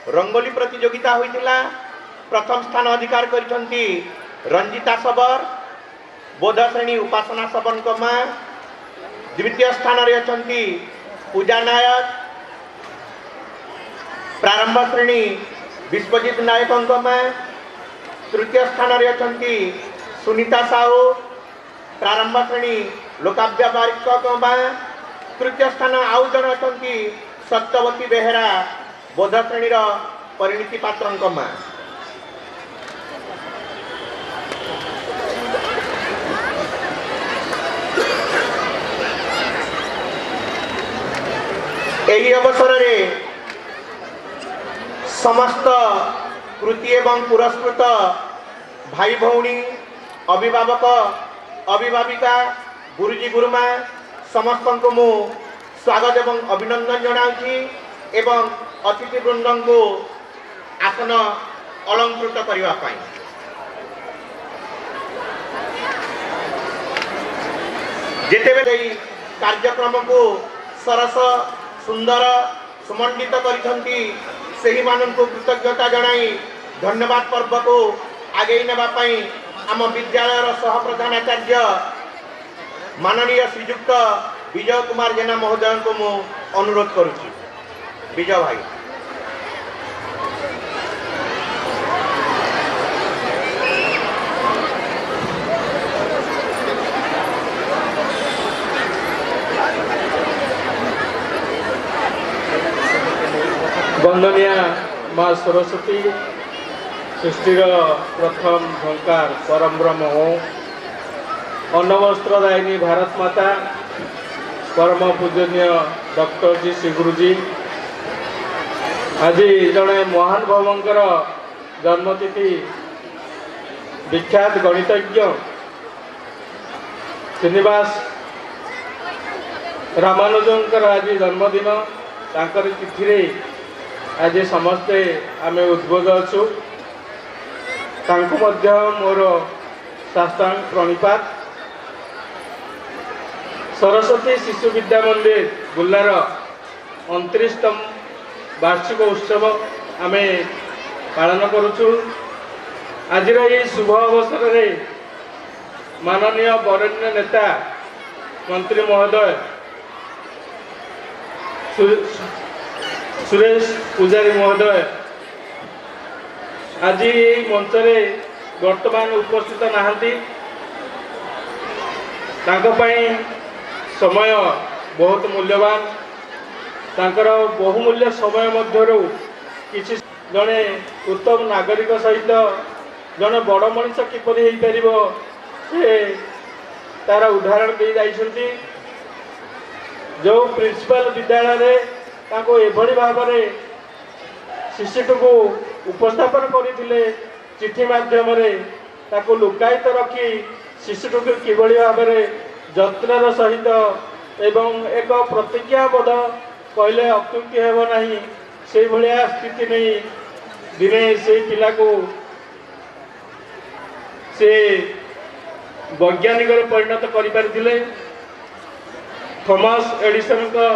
रंगोली प्रतियोगिता होइतिला। प्रथम स्थान अधिकार करिसंती रंजिता सबर, बोध श्रेणी उपासना सबन कमा। द्वितीय स्थान रे अछंती पूजा नायक, प्रारंभ श्रेणी विश्वजित नायक कमा। तृतीय स्थान रे अछंती सुनीता साहू, प्रारंभ श्रेणी लोकाभ्या बारिक कमा। तृतीय स्थान आउ जन अछंती सत्यवती बेहेरा, बोध श्रेणी परिणीति पात्र कमा। एही अवसर रे समस्त कृति एवं पुरस्कृत भाई भौणी, अभिभावक अभिभाविका, गुरुजी गुरुमा समस्त को मु स्वागत एवं अभिनंदन जनाऊँगी एवं अतिथि वृंद को आसन अलंकृत करने पाई। जेतेबेले कार्यक्रम को सरस सुंदर सुमंडित करिसंती सेही माननको कृतज्ञता जनाई धन्यवाद पर्व को आगे नेबा पई आम विद्यालय सह प्रधानाचार्य माननीय श्रीयुक्त विजय कुमार जेना महोदय को मु अनुरोध करुछि। विजय भाई। माँ सरस्वती सृष्टिर प्रथम झंकार परम ब्रह्म ओं अन्नवस्त्रदायिनी भारत माता परम पूजनीय डॉक्टर जी श्री गुरुजी आज जड़े महान भवंकर जन्मतिथि विख्यात गणितज्ञ श्रीनिवास रामानुजंकर आज जन्मदिन तांकर तिथि रे आज समस्ते आमे उद्बोध अच्छु तांको मध्य मोर साष्टांग प्रणिपात। सरस्वती शिशु विद्या मंदिर बुल्लार 29तम वार्षिक उत्सव आमे पालन करुछु। आज ये शुभ अवसर रे माननीय वरेण्य नेता मंत्री महोदय सुरेश पूजारी महोदय आज मंच रे वर्तमान उपस्थित नहांती समय बहुत मूल्यवान तांकर बहुमूल्य समय मध्यरु किछि जने उत्तम नागरिक सहित जने बड़ मनीष किपरि हेई परिबो से तार उदाहरण दे जाइछंती। जो प्रिंसिपल विद्यालय रे ताको एभली भाबरे शिशुटू को उपस्थापन करथिले चिठी माध्यम रे ताको लुकायित रखी शिशुटू को किभली भाबरे जत्नर सहित एवं एक प्रतिज्ञाबद्ध कहले अत्युक्ति हेब नहीं से भलिया स्थिति नहीं दिने से पिला को से वैज्ञानिक परिणत करि पारिथिले। थॉमस एडिसन का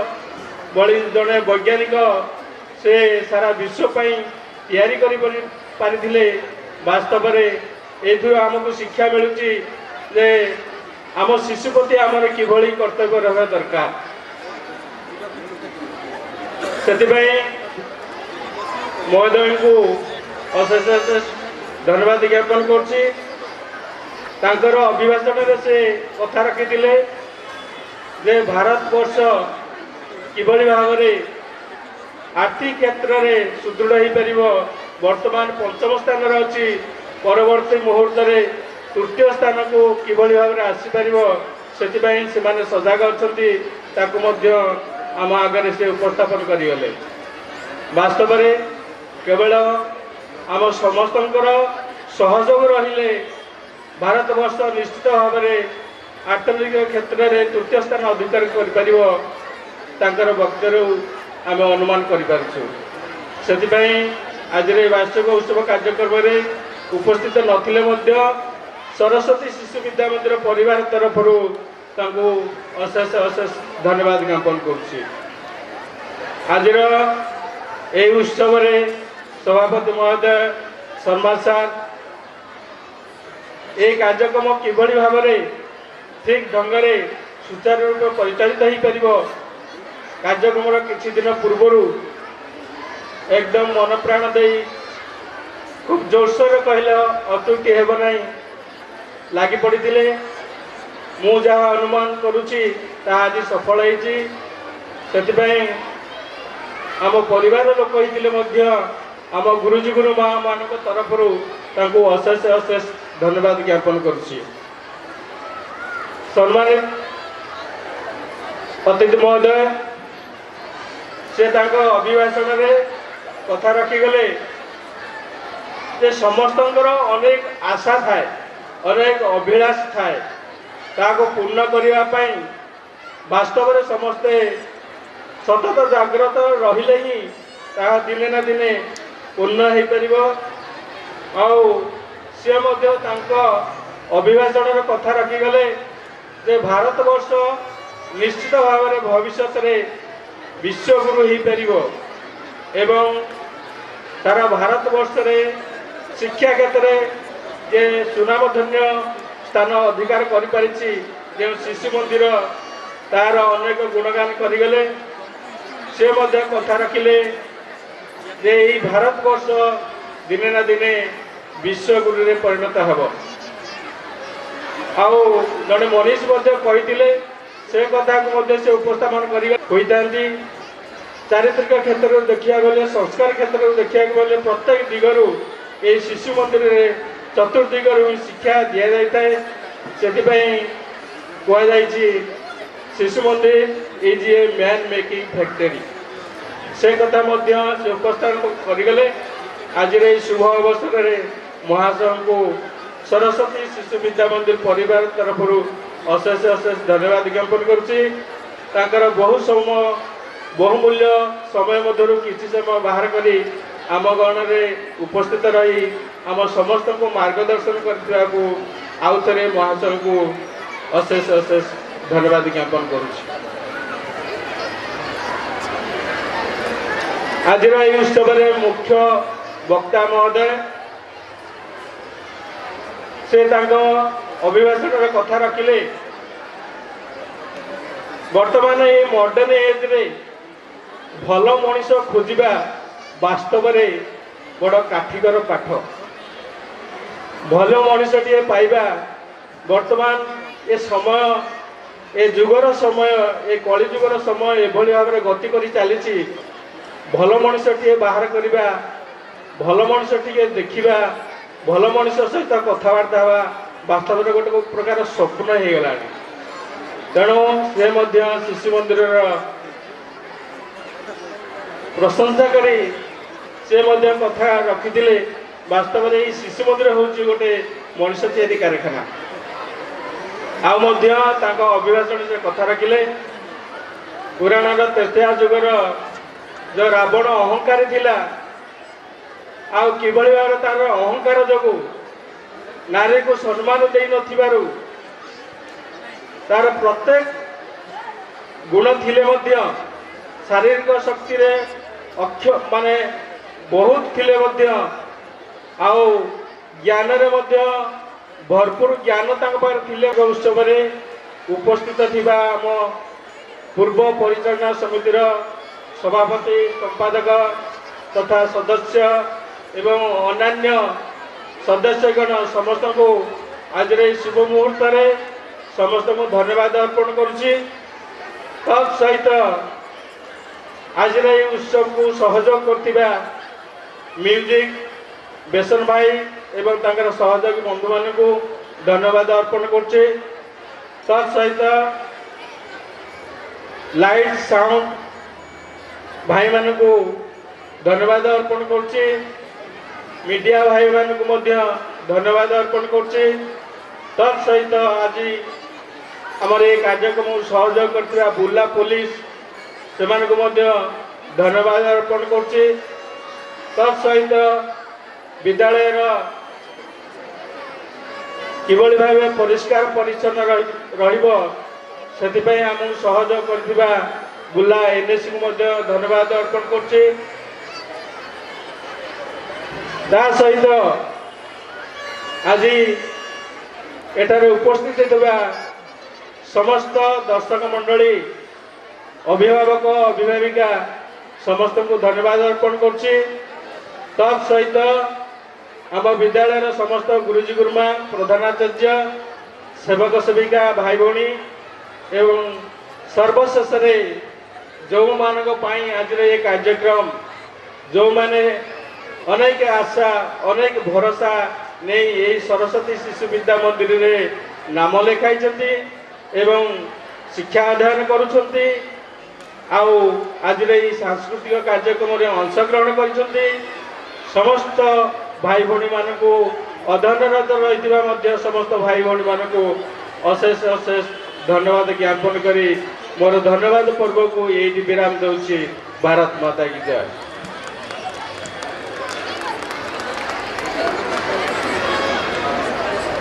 बड़ी जड़े वैज्ञानिक से सारा विश्व पर तैयारी करि वास्तव में आमको शिक्षा मिलूँ जे आम शिशु प्रति आमर किभली कर्तव्य रहा दरकार। से महोदय को अशेष अशेष धन्यवाद ज्ञापन कर अभिभाषण से कथा रखी जे भारत वर्ष किभली भाव में आर्थिक क्षेत्र में सुदृढ़ हो पार वर्तमान पंचम स्थान अच्छी परवर्ती मुहूर्त में तृतीय स्थान को किभली भाव में आसीपर से सजग अच्छा आम आगे से उपस्थापन करगले। वास्तव में केवल आम समस्त सहयोग रहिले भारत वर्ष निश्चित भाव में आर्थिक क्षेत्र में तृतीय स्थान अधिकार कर वक्तव्य आम अनुमान करूँ। आज वार्षिक उत्सव कार्यक्रम में उपस्थित नथिले सरस्वती शिशु विद्या मंदिर परिवार तरफ अशेष अशेष धन्यवाद ज्ञापन करुच्ची। आज उत्सव सभापति महोदय शर्मा सार ये कार्यक्रम किभली भाव में ठीक ढंग से सुचारू रूप परिचालित हो पार कार्यक्रम किछि दिन पूर्व एकदम मन प्राण दे खूब जोरसोर कहले अत्युक्ति हेब नहीं लगी पड़ते मु जहाँ अनुमान करुच्ची आज सफल होती। आम परिवार लोक होते आम गुरुजी गुरु माँ मान तरफ अशेष अशेष धन्यवाद ज्ञापन करुच्ची। सम्मानित अतिथि महोदय से अभिभाषण में कथा रखीगले जे समस्त अनेक आशा थाए अनेक अभिलाष थाए ताको पूर्ण करने वास्तव में समस्ते सतत जाग्रत रहिले ही दिने ना दिने पूर्ण हो पार। सी अभिभाषण कथा रखीगले जे भारत वर्ष निश्चित भाव में भविष्य में विश्वगुरु हो पार एवं सारा भारत वर्ष में शिक्षा क्षेत्र जे सुनामधन्य स्थान अधिकार कर शिशु मंदिर तार अनेक गुणगान करगले। से कथा रखिले जे यही भारत वर्ष दिने ना दिने विश्वगुरु रे परिणत हेब। आउ जड़े मनीष कही से कथा को से उपस्थापन कर चारित्रिक क्षेत्र में देखा गले संस्कार क्षेत्र में देखा गले प्रत्येक दिगरु ये शिशु मंदिर में चतुर्दिगरु शिक्षा दि जाए से कहुई शिशु मंदिर is a man making factory से कथा से उपस्थापन करगले आज शुभ अवसर में महाशय को सरस्वती शिशु विद्या मंदिर परिवार तरफ अशेष अशेष धन्यवाद ज्ञापन कर बहुमूल्य समय मध्य किसी समय बाहर करी आम गण में उपस्थित रही आम समस्त को मार्गदर्शन करने आउ थे महाशय को अशेष अशेष धन्यवाद ज्ञापन करुच्ची। आज उत्सव में मुख्य वक्ता महोदय से अभिभाषण कथा रखिले वर्तमान ये मॉडर्न एज रे भल मनीष खोजा वास्तव में बड़ काठिकर पाठ भल मनीषटे पाइबा वर्तमान ये समय ए जुगर समय ए कलिजुगर समय एभली भाव में गति कर चली भल मनीषटे बाहर करवा भल मनीषटे देखा भल मनीष सहित कथबार्ता हवा वास्तव में गोटे प्रकार स्वप्न हो गला तेणु से शिशु मंदिर प्रशंसा करी से कथा रखी वास्तव में शिशु मंदिर हूँ गोटे मनीष तैयारी कारखाना अभिभाषण से कथा रखिले पुराण त्रेता जुगर जो रावण अहंकारी थिला आउ किभली भाव तार अहंकार जोगु नारी को सम्मान दे नथिबारु तार प्रत्येक गुण थिले मध्य शारीरिक शक्ति रे माने बहुत थिले मध्य आउ ज्ञान रे मध्य भरपूर ज्ञान तांक पार थिले उत्सव रे उपस्थित थिबा आम पूर्व परिचालना समितिर सभापति संपादक तथा सदस्य एवं अन्य सदस्यगण समस्त को आज शुभ मुहूर्त समस्त को धन्यवाद अर्पण करुच्ची तत्सहित आज उत्सव को सहयोग करथिबा म्यूजिक बेसन भाई एवं तांकर सहयोगी बंधु मान को धन्यवाद अर्पण करुच्ची तत्सहित लाइट साउंड भाई मान को धन्यवाद अर्पण करुच्ची मीडिया भाई मान को धन्यवाद अर्पण करुच्ची तत्सहित आज आमर ये कार्यक्रम सहयोग करथिबा बुर्ला पुलिस से धन्यवाद अर्पण करुच्ची तत्सहित विद्यालय किभली भाव परिष्कार परिच्छन्न रहिबो सेतिपई आमु सहयोग करथिबा बुर्ला एनएससी को धन्यवाद अर्पण करुच्ची सहित आज एठारे उपस्थित होगा समस्त दर्शक मंडली अभिभावक अभिभाविका समस्त को धन्यवाद अर्पण करुच्ची तत्सहित आम विद्यालय समस्त गुरुजी गुरुमा प्रधानाचार्य सेवक सेविका भाई भौणी एवं सर्वशेष जो मानक पाई आज ये कार्यक्रम जो माने अनेक आशा अनेक भरोसा नहीं यही सरस्वती शिशु विद्या मंदिर रे नाम लिखाई एवं शिक्षा अध्ययन करुछंती आउ आज ये सांस्कृतिक कार्यक्रम रे अंशग्रहण करिसंती समस्त भाई भौणी मान को अध्ययनरत रही समस्त भाई भौणी मान को अशेष अशेष धन्यवाद ज्ञापन करी मोर धन्यवाद पर्व को यही विराम दूसरी। भारत माता की जय।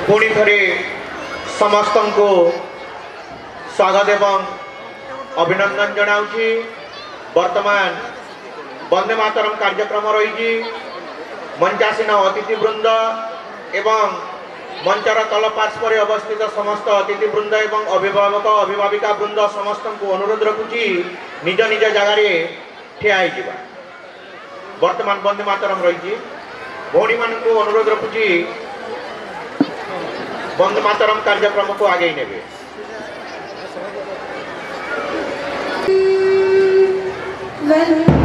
पुणी थे समस्त को स्वागत एवं अभिनंदन जनाऊँगी। वर्तमान वंदे मातरम कार्यक्रम रही मंचासीन अतिथि वृंद एवं मंचर तल पार्श्व अवस्थित समस्त अतिथि वृंद एवं अभिभावक अभिभाविका वृंद समस्त को अनुरोध रखुची निज निज जगार ठिया हो। वर्तमान वंदे मातरम रही भौणी मान को अनुरोध रखुची वंदे मातरम कार्यक्रम को आगे नेबे। वन्दे